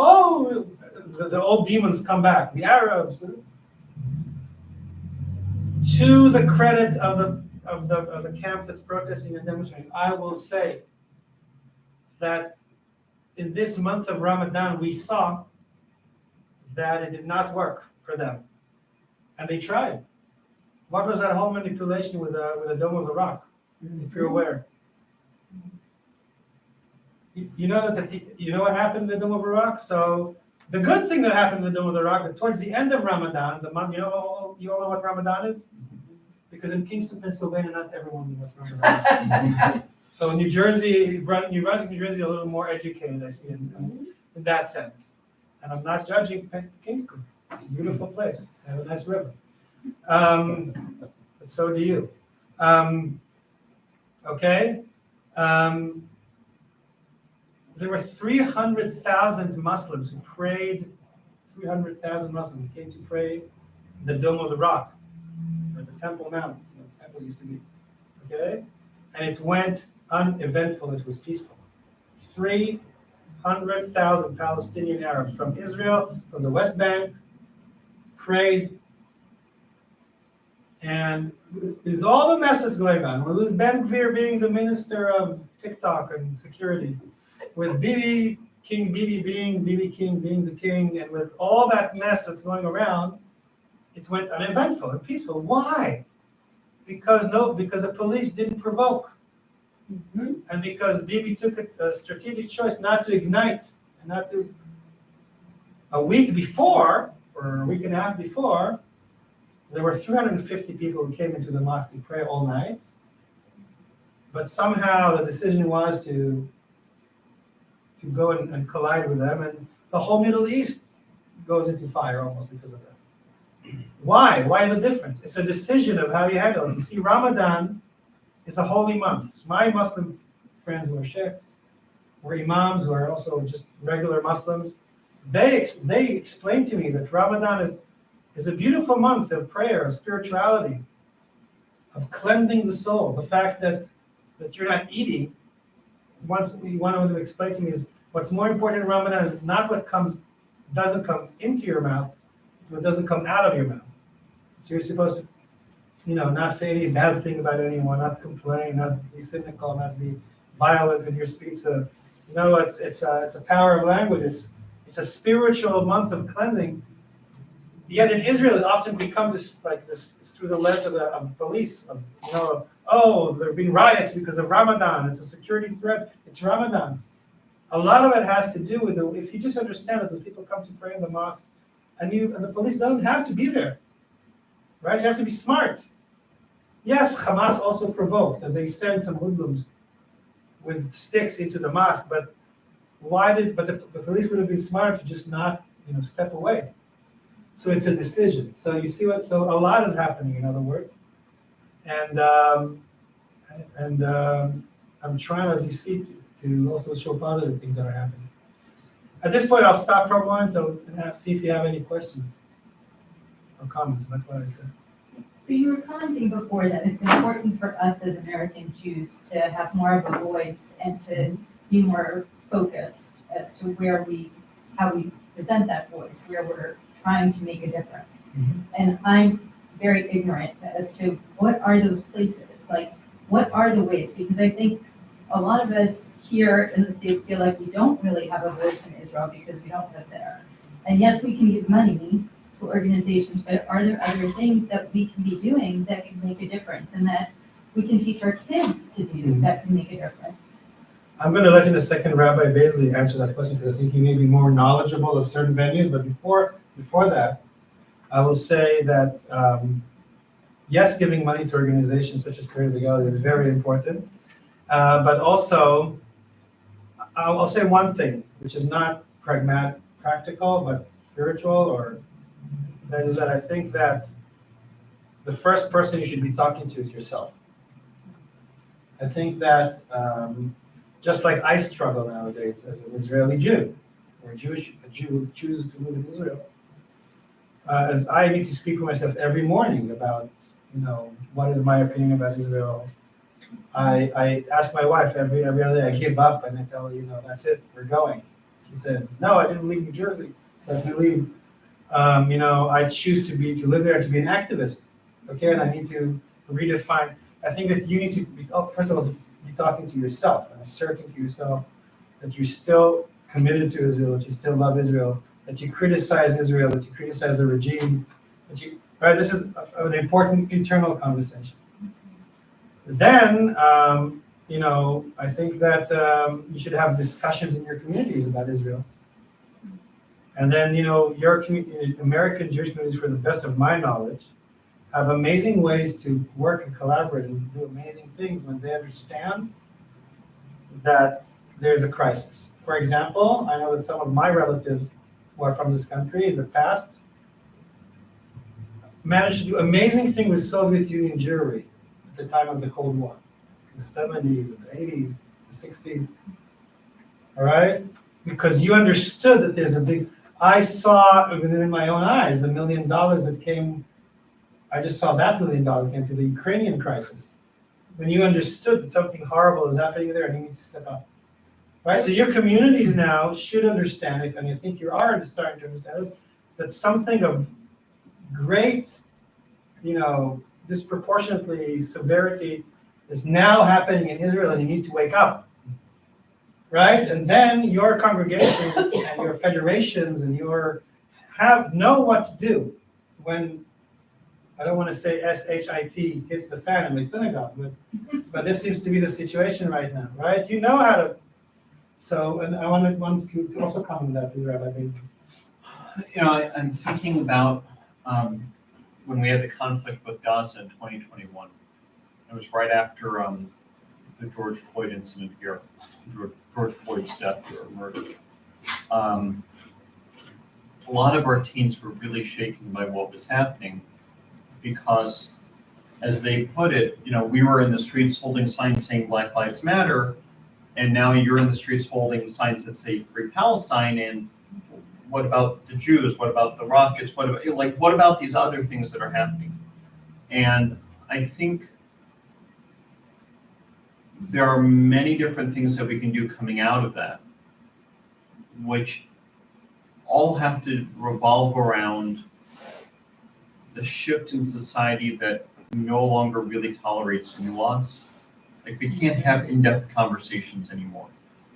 the old demons come back, the Arabs. To the credit of the camp that's protesting and demonstrating, I will say that in this month of Ramadan, we saw that it did not work for them. And they tried. What was that whole manipulation with a Dome of the Rock, if you're aware? You know what happened in the Dome of the Rock? So the good thing that happened in the Dome of the Rock, that towards the end of Ramadan, the month, you all know what Ramadan is? Because in Kingston, Pennsylvania, not everyone knows what Ramadan is. So New Brunswick, New Jersey, a little more educated, I see, in that sense. And I'm not judging Kingston. It's a beautiful place. They have a nice river. But so do you. Okay. There were 300,000 Muslims who prayed. 300,000 Muslims who came to pray in the Dome of the Rock, or the Temple Mount, where the temple used to be. Okay, and it went uneventful. It was peaceful. 300,000 Palestinian Arabs from Israel, from the West Bank, prayed. And with all the mess that's going on, with Ben Gvir being the minister of TikTok and security, with BB King being the king, and with all that mess that's going around, it went uneventful and peaceful. Why? Because the police didn't provoke. Mm-hmm. And because Bibi took a strategic choice not to ignite, and not to. A week before, or a week and a half before, there were 350 people who came into the mosque to pray all night. But somehow the decision was to go and collide with them, and the whole Middle East goes into fire almost because of that. Why? Why the difference? It's a decision of how you handle it. You see, Ramadan is a holy month. So my Muslim friends who are sheikhs, or imams who are also just regular Muslims, they explain to me that Ramadan is a beautiful month of prayer, of spirituality, of cleansing the soul. The fact that you're not eating, one of them explained to me, is what's more important in Ramadan is not what doesn't come into your mouth, but what doesn't come out of your mouth. So you're supposed to, not say any bad thing about anyone, not complain, not be cynical, not be violent with your speech. So, it's a power of language. It's a spiritual month of cleansing. Yet in Israel, it often becomes this through the lens of the police. There have been riots because of Ramadan. It's a security threat. It's Ramadan. A lot of it has to do with if you just understand that the people come to pray in the mosque, and the police don't have to be there, right? You have to be smart. Yes, Hamas also provoked, and they sent some hoodlums with sticks into the mosque, but the police would have been smart to just not, step away. So it's a decision. So you see so a lot is happening, in other words. And I'm trying, as you see, to also show positive things that are happening. At this point, I'll stop for a moment and see if you have any questions or comments about what I said. So you were commenting before that it's important for us as American Jews to have more of a voice and to be more focused as to how we present that voice, where we're trying to make a difference. Mhm. And I'm very ignorant as to what are those places, like what are the ways? Because I think a lot of us here in the States feel like we don't really have a voice in Israel because we don't live there. And yes, we can give money to organizations, but are there other things that we can be doing that can make a difference and that we can teach our kids to do that can make a difference? I'm going to let in a second Rabbi Baisley answer that question because I think he may be more knowledgeable of certain venues. But before that, I will say that yes, giving money to organizations such as Career Legality is very important. But also, I'll say one thing, which is not practical, but spiritual, or that is that I think that the first person you should be talking to is yourself. I think that just like I struggle nowadays as an Israeli Jew, or a Jew who chooses to live in Israel, as I need to speak for myself every morning about, what is my opinion about Israel. I ask my wife every other day, I give up and I tell her, that's it, we're going. She said, no, I didn't leave New Jersey. So if you leave, I choose to live there and to be an activist. Okay, and I need to redefine. I think that you need to be, first of all, be talking to yourself and asserting to yourself that you're still committed to Israel, that you still love Israel, that you criticize Israel, that you criticize the regime, right? This is an important internal conversation. Then, I think that you should have discussions in your communities about Israel. And then, your American Jewish communities, for the best of my knowledge, have amazing ways to work and collaborate and do amazing things when they understand that there's a crisis. For example, I know that some of my relatives who are from this country in the past managed to do amazing things with Soviet Union Jewry at the time of the Cold War, in the 70s, and the 80s, the 60s. All right? Because you understood that there's I saw within my own eyes the $1 million that came. I just saw that $1 million came to the Ukrainian crisis. When you understood that something horrible is happening there and you need to step up. Right? So your communities now should understand it, and I think you are starting to understand it, that something of great, disproportionately severity is now happening in Israel, and you need to wake up. Right? And then your congregations and your federations and know what to do when, I don't want to say SHIT hits the fan in the synagogue, but this seems to be the situation right now, right? You know how to. So, and I want to also comment on that, please, Rabbi Baisley. I'm thinking about when we had the conflict with Gaza in 2021. It was right after the George Floyd incident here, George Floyd's death or murder. A lot of our teens were really shaken by what was happening because, as they put it, we were in the streets holding signs saying Black Lives Matter, and now you're in the streets holding signs that say Free Palestine, and what about the Jews? What about the rockets? What about these other things that are happening? And I think there are many different things that we can do coming out of that, which all have to revolve around the shift in society that no longer really tolerates nuance. Like, we can't have in-depth conversations anymore.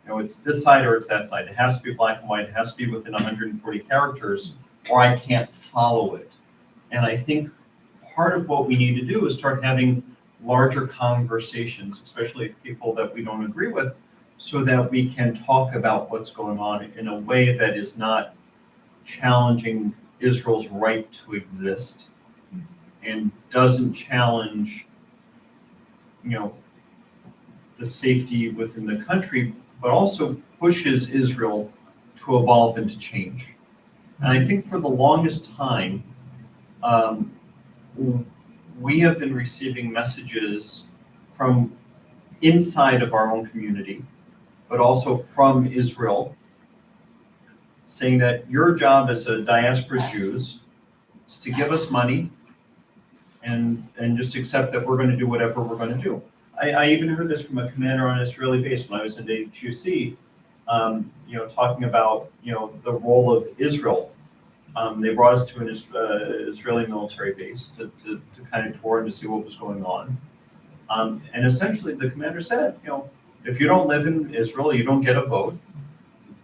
It's this side or it's that side. It has to be black and white. It has to be within 140 characters, or I can't follow it. And I think part of what we need to do is start having larger conversations, especially with people that we don't agree with, so that we can talk about what's going on in a way that is not challenging Israel's right to exist and doesn't challenge the safety within the country, but also pushes Israel to evolve and to change. And I think for the longest time, we have been receiving messages from inside of our own community, but also from Israel, saying that your job as a diaspora Jews is to give us money and just accept that we're going to do whatever we're going to do. I even heard this from a commander on an Israeli base when I was in HUC, talking about, the role of Israel. They brought us to an Israeli military base to kind of tour and to see what was going on. And essentially the commander said, if you don't live in Israel, you don't get a vote,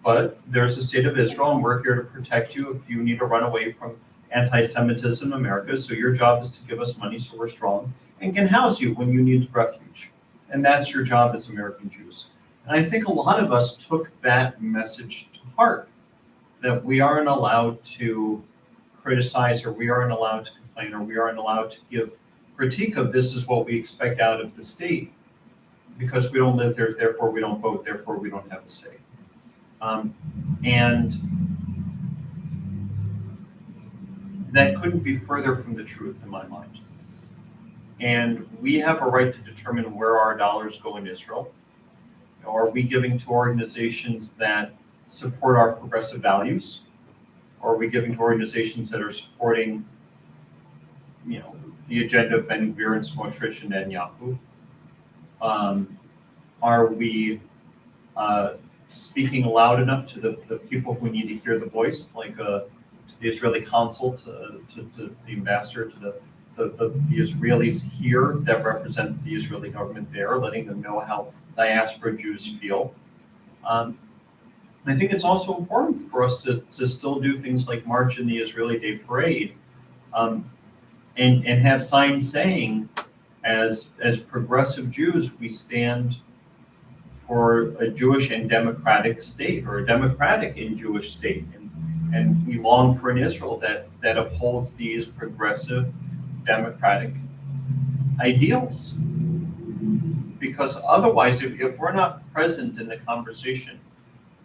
but there's a state of Israel and we're here to protect you if you need to run away from anti-Semitism in America. So your job is to give us money so we're strong and can house you when you need refuge. And that's your job as American Jews. And I think a lot of us took that message to heart, that we aren't allowed to criticize, or we aren't allowed to complain, or we aren't allowed to give critique of this is what we expect out of the state, because we don't live there, therefore we don't vote, therefore we don't have a say. And that couldn't be further from the truth in my mind. And we have a right to determine where our dollars go in Israel. Are we giving to organizations that support our progressive values? Or are we giving to organizations that are supporting, the agenda of Ben Gvir and Smotrich and Netanyahu? Are we speaking loud enough to the people who need to hear the voice, like to the Israeli consul, to the ambassador, to the Israelis here that represent the Israeli government there, letting them know how diaspora Jews feel? I think it's also important for us to still do things like march in the Israeli Day Parade, and have signs saying, as progressive Jews, we stand for a Jewish and democratic state, or a democratic and Jewish state, and we long for an Israel that upholds these progressive democratic ideals. Because otherwise, if we're not present in the conversation,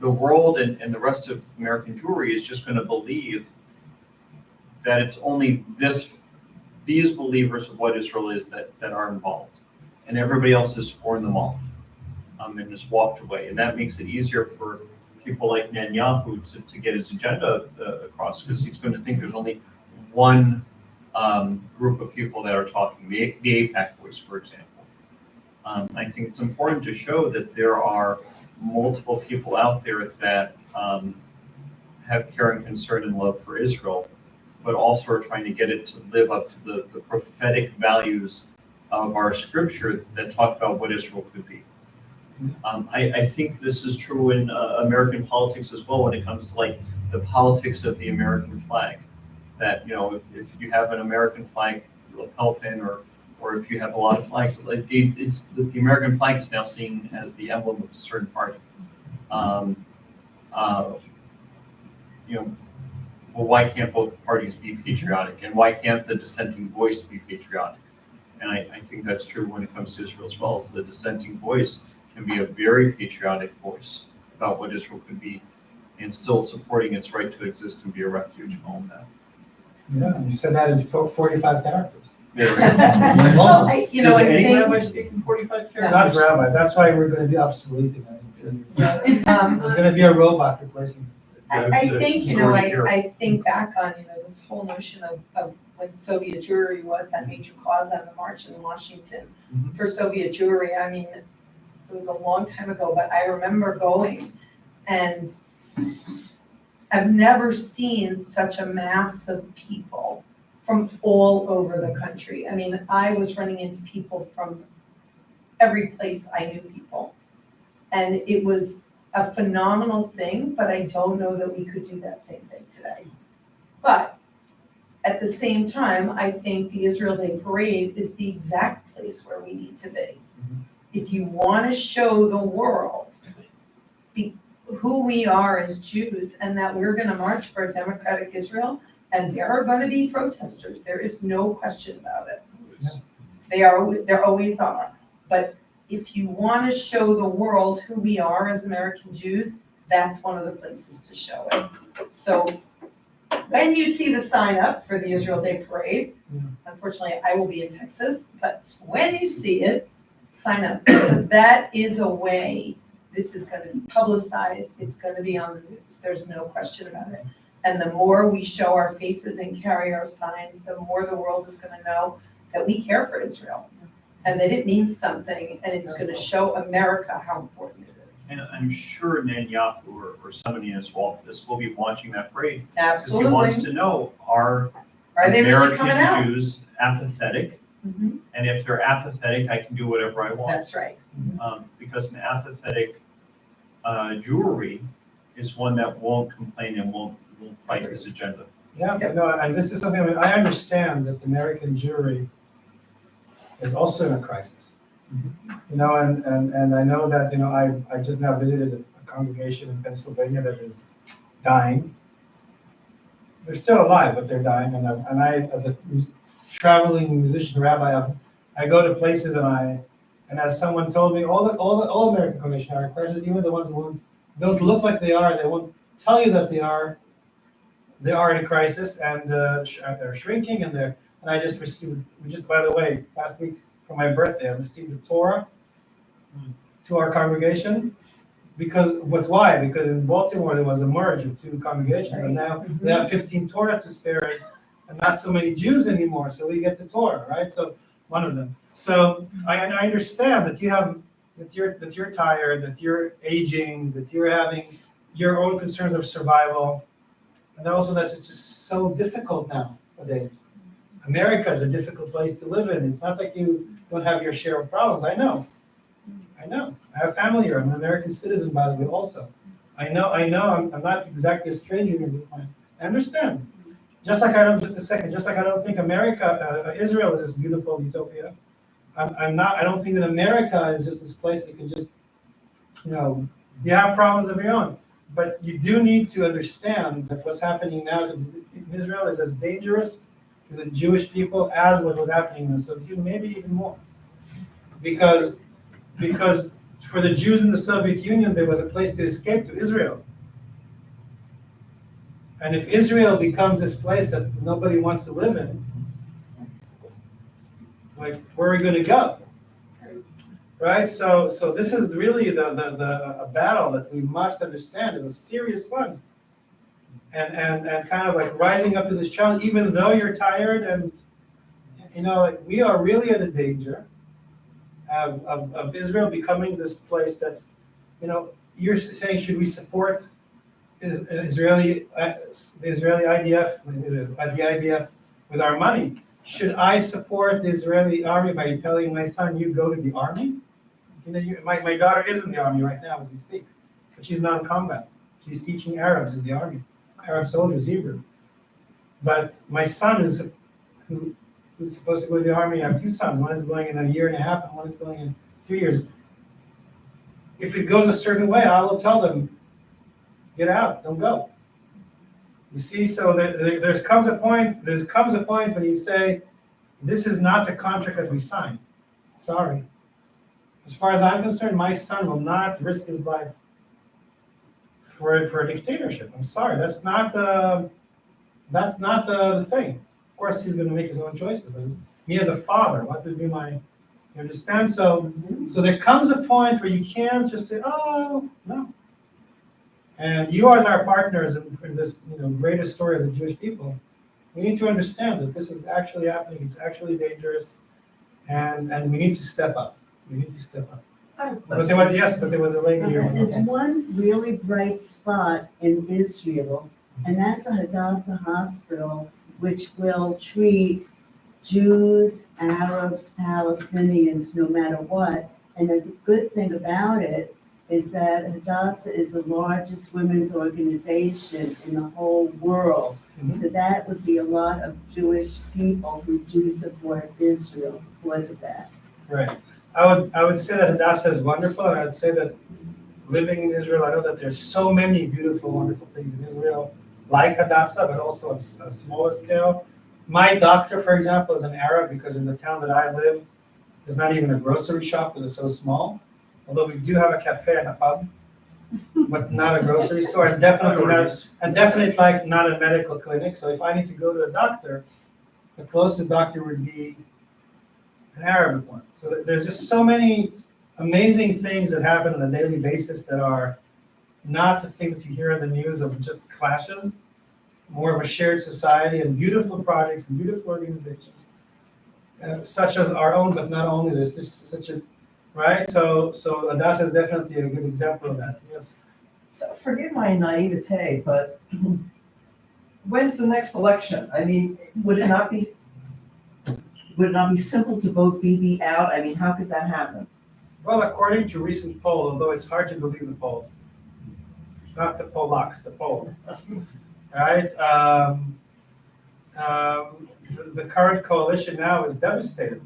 the world and the rest of American Jewry is just going to believe that it's only these believers of what Israel is that are involved, and everybody else has sworn them off and just walked away. And that makes it easier for people like Netanyahu to get his agenda across, because he's going to think there's only one group of people that are talking, the AIPAC voice, for example. I think it's important to show that there are multiple people out there that have care and concern and love for Israel, but also are trying to get it to live up to the prophetic values of our scripture that talk about what Israel could be. I think this is true in American politics as well, when it comes to like the politics of the American flag. That, if you have an American flag lapel pin, or if you have a lot of flags, the American flag is now seen as the emblem of a certain party. Well, why can't both parties be patriotic, and why can't the dissenting voice be patriotic? And I think that's true when it comes to Israel as well. So the dissenting voice can be a very patriotic voice about what Israel could be, and still supporting its right to exist and be a refuge and all of that. Yeah, you said that in 45 characters. There we go. Well, Does I any think, rabbi speak in 45 characters? Not rabbi, that's why we're going to be obsoleting that in a few years. There's going to be a robot replacing. I think, Sorry, Jerry. I think back on, this whole notion of when Soviet Jewry was that major cause on the march in Washington for Soviet Jewry. I mean, it was a long time ago, but I remember going, and I've never seen such a mass of people from all over the country. I mean, I was running into people from every place I knew people. And it was a phenomenal thing, but I don't know that we could do that same thing today. But at the same time, I think the Israel Day Parade is the exact place where we need to be. If you want to show the world who we are as Jews, and that we're going to march for a democratic Israel, and there are going to be protesters, there is no question about it. There always are. But if you want to show the world who we are as American Jews, that's one of the places to show it. So when you see the sign up for the Israel Day Parade, unfortunately, I will be in Texas, but when you see it, sign up, because that is a way, this is gonna be publicized, it's gonna be on the news, there's no question about it. And the more we show our faces and carry our signs, the more the world is gonna know that we care for Israel, and that it means something, and it's gonna show America how important it is. And I'm sure Netanyahu or somebody in his office will be watching that parade. Because he Absolutely. wants to know, are Are they really coming out? American Jews apathetic? Mhm. And if they're apathetic, I can do whatever I want. That's right. Because an apathetic Jewry is one that won't complain and won't fight his agenda. Yeah, but no, and this is something, I understand that the American Jewry is also in a crisis. You know, and I know that, you know, I just now visited a congregation in Pennsylvania that is dying. They're still alive, but they're dying, and I, as a traveling musician rabbi, I go to places and as someone told me, all American congregations are requested, even the ones who don't look like they are, they won't tell you that they are in a crisis, and they're shrinking, and I just received, by the way, last week for my birthday, I received the Torah to our congregation. Why? Because in Baltimore there was a merge of two congregations, and now they have 15 Torahs to spare, and not so many Jews anymore. So we get the Torah, right? So one of them. So I understand that you're tired, that you're aging, that you're having your own concerns of survival, and also that it's just so difficult nowadays. America is a difficult place to live in. It's not like you don't have your share of problems. I know. I have family here. I'm an American citizen, by the way, also. I know. I'm not exactly a stranger in this land. I understand. Just like I don't think America, Israel is this beautiful utopia. I don't think that America is just this place that you can just, you have problems of your own. But you do need to understand that what's happening now in Israel is as dangerous to the Jewish people as what was happening in the Soviet Union, maybe even more. Because for the Jews in the Soviet Union, there was a place to escape to Israel. And if Israel becomes this place that nobody wants to live in, like, where are we going to go? Right? So this is really a battle that we must understand is a serious one. And kind of like rising up to this challenge, even though you're tired, and we are really at a danger of Israel becoming this place that's, you're saying, should we support the Israeli IDF, the IDF with our money? Should I support the Israeli army by telling my son, you go to the army? My daughter is in the army right now as we speak, but she's non-combat. She's teaching Arabs in the army, Arab soldiers, Hebrew. But my son who's supposed to go to the army, I have two sons. One is going in a year and a half, and one is going in 3 years. If it goes a certain way, I will tell them, get out, don't go. You see, so there comes a point when you say, this is not the contract that we signed. Sorry. As far as I'm concerned, my son will not risk his life for a dictatorship. I'm sorry, that's not the thing. Of course, he's going to make his own choices. But me as a father, what would be you understand? So there comes a point where you can't just say, oh, no. And you as our partners in this greatest story of the Jewish people, we need to understand that this is actually happening. It's actually dangerous, and we need to step up. We need to step up. But there was a lady here. There's one really bright spot in Israel, and that's a Hadassah hospital, which will treat Jews, Arabs, Palestinians, no matter what. And the good thing about it is that Hadassah is the largest women's organization in the whole world. Mhm. So that would be a lot of Jewish people who do support Israel because of that. Right. I would say that Hadassah is wonderful, and I'd say that living in Israel, I know that there's so many beautiful, wonderful things in Israel, like Hadassah, but also on a smaller scale. My doctor, for example, is an Arab, because in the town that I live, There's not even a grocery shop because it's so small. Although we do have a cafe and a pub, but not a grocery store, and definitely like not a medical clinic. So if I need to go to a doctor, the closest doctor would be an Arabic one. So there's just so many amazing things that happen on a daily basis that are not the things that you hear in the news of just clashes, more of a shared society and beautiful projects and beautiful organizations, such as our own, but not only. There's just such a, right? So Hadassah is definitely a good example of that, yes. So forgive my naivete, but when's the next election? I mean, would it not be simple to vote BB out? I mean, how could that happen? Well, according to recent polls, although it's hard to believe the polls, not the Polacks, the polls, right? The current coalition now is devastated.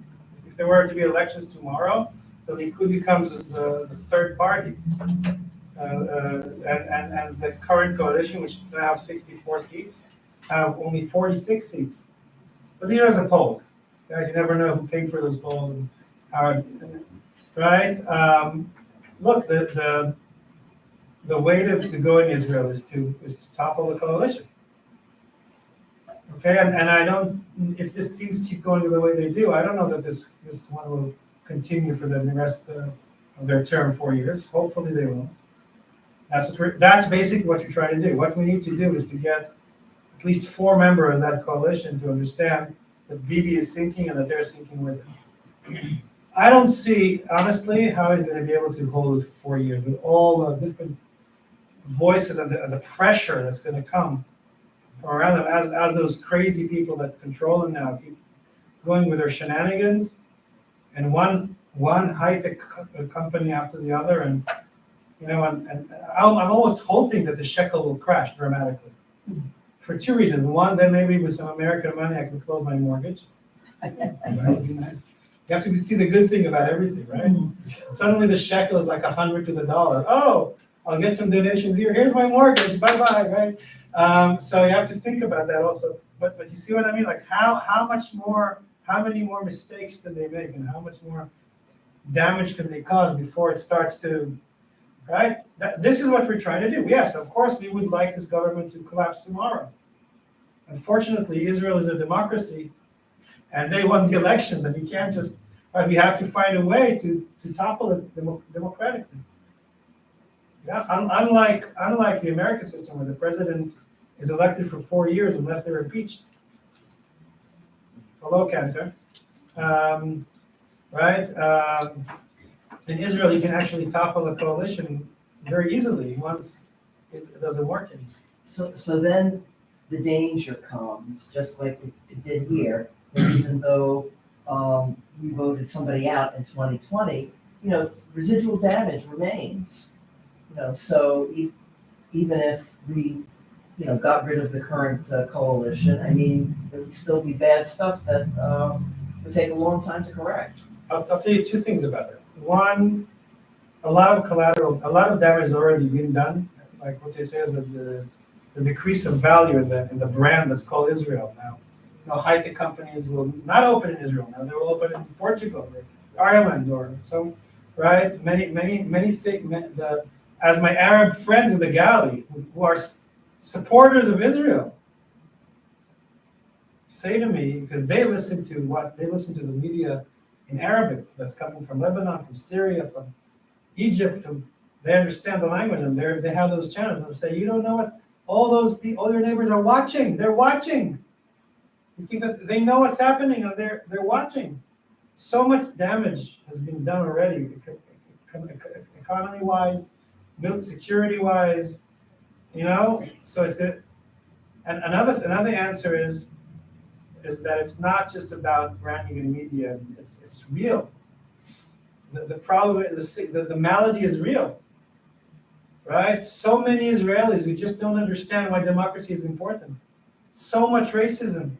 If there were to be elections tomorrow, the Likud becomes the third party. And the current coalition, which now have 64 seats, have only 46 seats. But these are the polls. Guys, you never know who paid for those polls and how, right? Look, the way to go in Israel is to topple the coalition. Okay, and I don't, if these things keep going the way they do, I don't know that this one will continue for the rest of their term, 4 years. Hopefully they won't. That's basically what you're trying to do. What we need to do is to get at least 4 members of that coalition to understand that Bibi is sinking and that they're sinking with him. I don't see, honestly, how he's going to be able to hold it for 4 years with all the different voices and the pressure that's going to come from around him as those crazy people that control him now keep going with their shenanigans and one high-tech company after the other. And I'm almost hoping that the shekel will crash dramatically for 2 reasons. One, then maybe with some American money I can close my mortgage. You have to see the good thing about everything, right? Suddenly the shekel is like 100 to the dollar. Oh, I'll get some donations here. Here's my mortgage. Bye-bye, right? So you have to think about that also. But you see what I mean? Like how many more mistakes can they make, and how much more damage can they cause before it starts to, right? This is what we're trying to do. Yes, of course, we would like this government to collapse tomorrow. Unfortunately, Israel is a democracy, and they won the elections, and we can't just, right? We have to find a way to topple it democratically. Yeah, unlike the American system where the president is elected for 4 years unless they're impeached. Hello, Cantor. Right? In Israel, you can actually topple a coalition very easily once it doesn't work anymore. So then the danger comes, just like it did here, that even though we voted somebody out in 2020, residual damage remains. So even if we, got rid of the current coalition, I mean, there would still be bad stuff that would take a long time to correct. I'll tell you 2 things about that. One, a lot of damage has already been done. Like what they say is that the decrease of value in the brand that's called Israel now. High-tech companies will not open in Israel now. They will open in Portugal or Ireland or some, right? Many things. As my Arab friends in the galley who are supporters of Israel say to me, because they listen to the media in Arabic that's coming from Lebanon, from Syria, from Egypt, they understand the language and they have those channels and say, you don't know what all your neighbors are watching. They're watching. You think that they know what's happening and they're watching. So much damage has been done already, economy-wise, security-wise, So it's good. And another answer is that it's not just about branding and media. It's real. The problem, the malady is real, right? So many Israelis who just don't understand why democracy is important. So much racism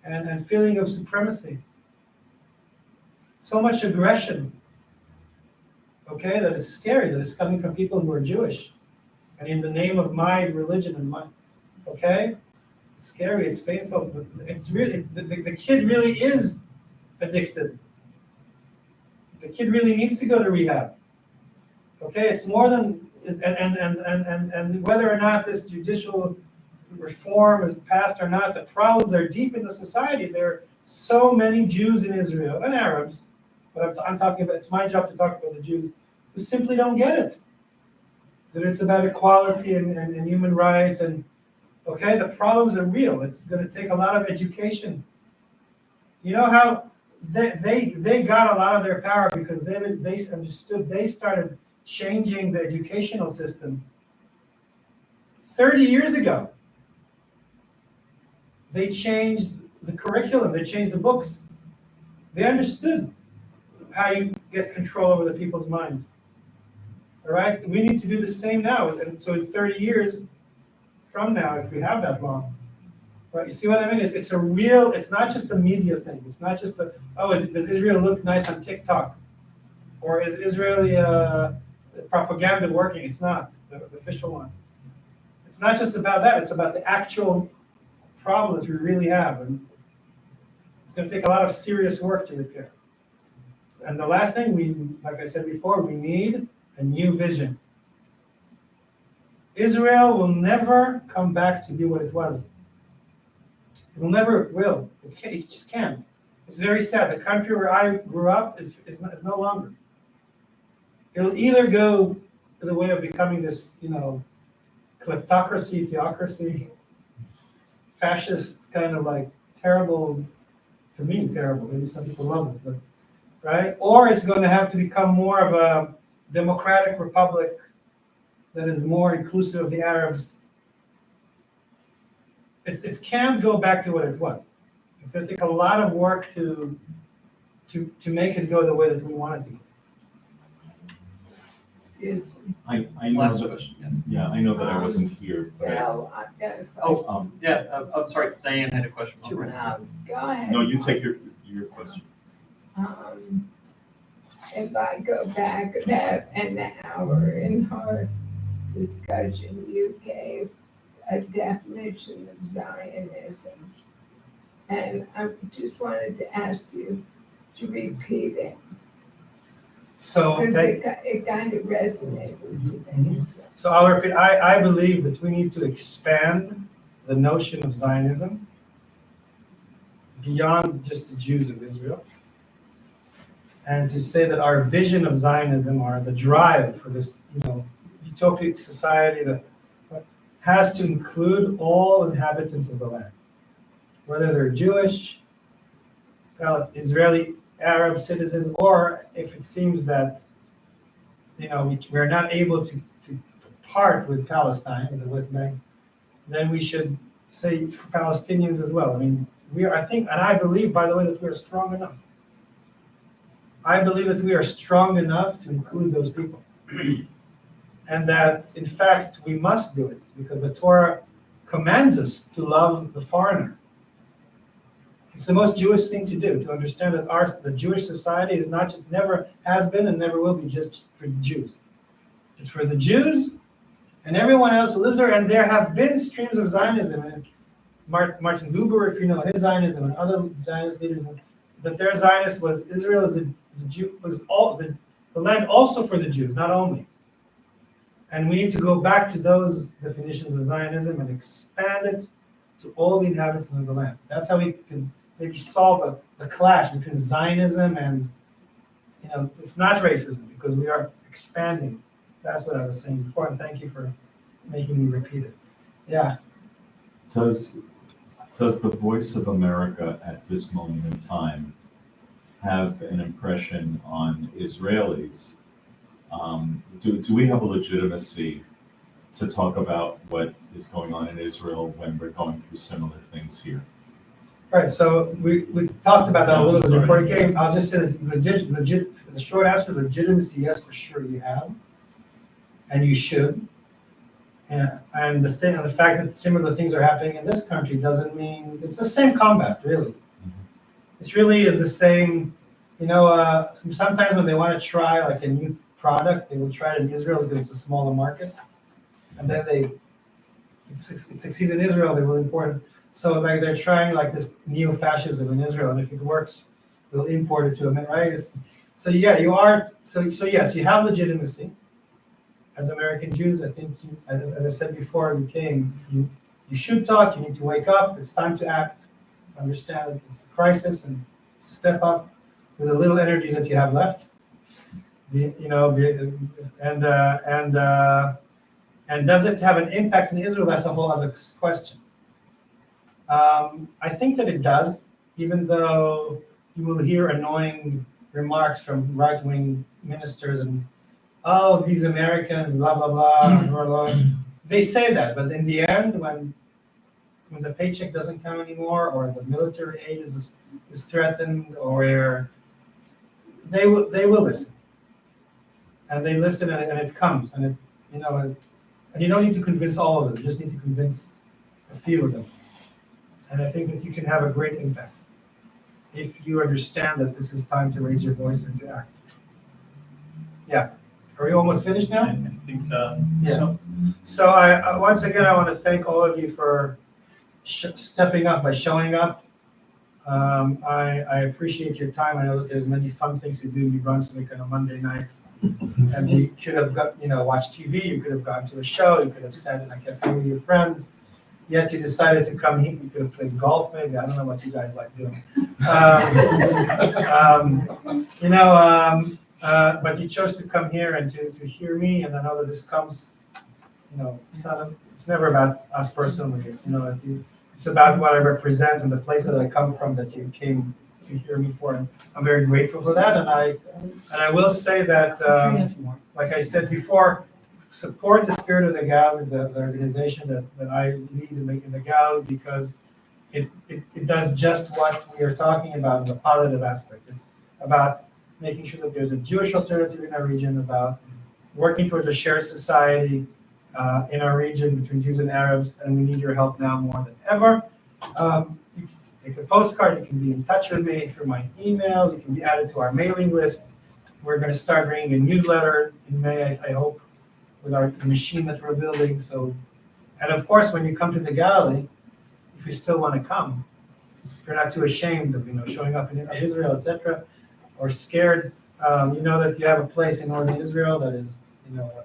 and feeling of supremacy. So much aggression, okay, that is scary, that is coming from people who are Jewish. And in the name of my religion and okay? It's scary, it's painful. It's really, the kid really is addicted. The kid really needs to go to rehab. Okay, it's more than, and whether or not this judicial reform is passed or not, the problems are deep in the society. There are so many Jews in Israel and Arabs, but I'm talking about, it's my job to talk about the Jews who simply don't get it. That it's about equality and human rights and, okay, the problems are real. It's gonna take a lot of education. You know how they got a lot of their power because they understood, they started changing the educational system 30 years ago. They changed the curriculum, they changed the books. They understood how you get control over the people's minds. All right, we need to do the same now. And so in 30 years from now, if we have that long, right? You see what I mean? It's a real, it's not just a media thing. It's not just a, does Israel look nice on TikTok? Or is Israeli propaganda working? It's not, the official one. It's not just about that. It's about the actual problems we really have. And it's going to take a lot of serious work to repair. And the last thing, like I said before, we need a new vision. Israel will never come back to be what it was. It will never will. It just can't. It's very sad. The country where I grew up is no longer. It'll either go to the way of becoming this, kleptocracy, theocracy, fascist, kind of like terrible, to me, terrible. Maybe some people love it, but right? Or it's going to have to become more of a democratic republic that is more inclusive of the Arabs. It can't go back to what it was. It's going to take a lot of work to make it go the way that we want it to go. Yes, I know Last that, question. yeah, I know that I wasn't here, but no, I've got a Oh, question. yeah, I'm sorry, Diane had a question. Go ahead. no, you take your question. If I go back about an hour in our discussion, you gave a definition of Zionism. And I just wanted to ask you to repeat it, So, because it kind of resonated with me. So I'll repeat, I believe that we need to expand the notion of Zionism beyond just the Jews of Israel. And to say that our vision of Zionism, or the drive for this, utopic society that has to include all inhabitants of the land, whether they're Jewish, Israeli, Arab citizens, or if it seems that, we're not able to part with Palestine, with the West Bank, then we should say for Palestinians as well. I mean, I think, and I believe, by the way, that we are strong enough. I believe that we are strong enough to include those people. And that, in fact, we must do it because the Torah commands us to love the foreigner. It's the most Jewish thing to do, to understand that the Jewish society is not just, never has been and never will be just for the Jews. It's for the Jews and everyone else who lives there. And there have been streams of Zionism. And Martin Buber, if you know his Zionism, and other Zionist leaders, that their Zionist was Israel is the land also for the Jews, not only. And we need to go back to those definitions of Zionism and expand it to all the inhabitants of the land. That's how we can maybe solve the clash between Zionism and, it's not racism because we are expanding. That's what I was saying before, and thank you for making me repeat it. Yeah. Does the Voice of America at this moment in time have an impression on Israelis? Do we have a legitimacy to talk about what is going on in Israel when we're going through similar things here? Right, so we talked about that a little bit before you came. I'll just say the short answer, legitimacy, yes, for sure you have, and you should. And the fact that similar things are happening in this country doesn't mean it's the same combat, really. It really is the same. Sometimes when they want to try like a new product, they will try it in Israel because it's a smaller market, and then it succeeds in Israel, they will import it. So like they're trying like this neo-fascism in Israel, and if it works, they'll import it to them, right? So yeah, you are, so yes, you have legitimacy. As American Jews, I think, as I said before, you should talk, you need to wake up, it's time to act, understand that it's a crisis and step up with the little energies that you have left. And does it have an impact in Israel? That's a whole other question. I think that it does, even though you will hear annoying remarks from right-wing ministers and, oh, these Americans, blah, blah, blah, blah, blah. They say that, but in the end, when the paycheck doesn't come anymore, or the military aid is threatened, or they will listen. And they listen, and it comes, and you don't need to convince all of them, you just need to convince a few of them. And I think that you can have a great impact if you understand that this is time to raise your voice and to act. Yeah. Are we almost finished now? I think, Yeah. So I once again, I want to thank all of you for stepping up, by showing up. I appreciate your time. I know that there's many fun things to do in New Brunswick on a Monday night. And you could have watched TV, you could have gone to a show, you could have sat in a cafe with your friends. Yet you decided to come here. You could have played golf, maybe. I don't know what you guys like doing. But you chose to come here and to hear me. And I know that this comes, it's never about us personally. It's about what I represent and the place that I come from that you came to hear me for. And I'm very grateful for that. And I will say that, like I said before, support the spirit of the gallery, the organization that I lead in the gallery, because it does just what we are talking about in the positive aspect. It's about making sure that there's a Jewish alternative in our region, about working towards a shared society in our region between Jews and Arabs, and we need your help now more than ever. You can take a postcard, you can be in touch with me through my email, you can be added to our mailing list. We're going to start bringing a newsletter in May, I hope, with the machine that we're building. So, and of course, when you come to the gallery, if you still want to come, if you're not too ashamed of showing up in Israel, etc., or scared, you know that you have a place in northern Israel that is a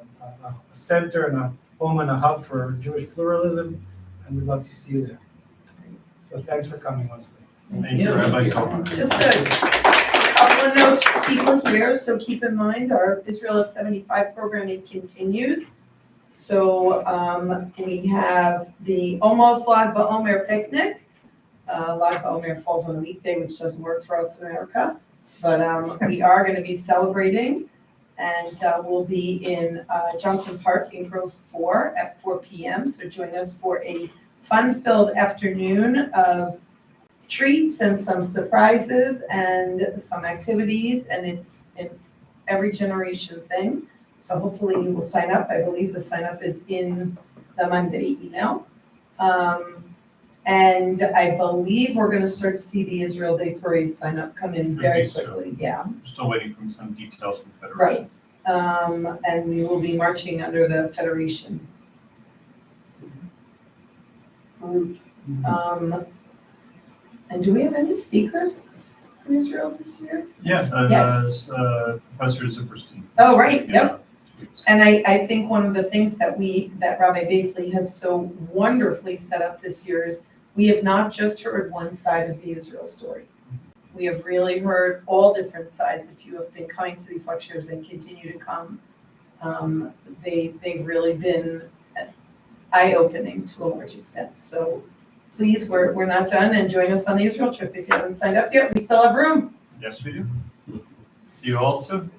center and a home and a hub for Jewish pluralism, and we'd love to see you there. So thanks for coming once again. thank you, Rabbi Zohar. Just a couple of notes for people here, so keep in mind our Israel at 75 programming continues. So we have the almost Lag BaOmer picnic. Lag BaOmer falls on a weekday, which doesn't work for us in America, but we are going to be celebrating, and we'll be in Johnson Park in Grove 4 at 4 p.m. So join us for a fun-filled afternoon of treats and some surprises and some activities, and it's an every generation thing. So hopefully you will sign up. I believe the sign up is in the Monday email. And I believe we're going to start to see the Israel Day Parade sign up come in very quickly. Yeah. We're still waiting for some details from Federation. Right. And we will be marching under the Federation. And do we have any speakers from Israel this year? Yeah, Yes. Professor Zipperstein. Oh, right, Yeah. yep. And I think one of the things that Rabbi Baisley has so wonderfully set up this year is we have not just heard one side of the Israel story. We have really heard all different sides. If you have been coming to these lectures and continue to come, they've really been eye-opening to a large extent. So please, we're not done, and join us on the Israel trip. If you haven't signed up yet, we still have room. Yes, we do. See you all soon.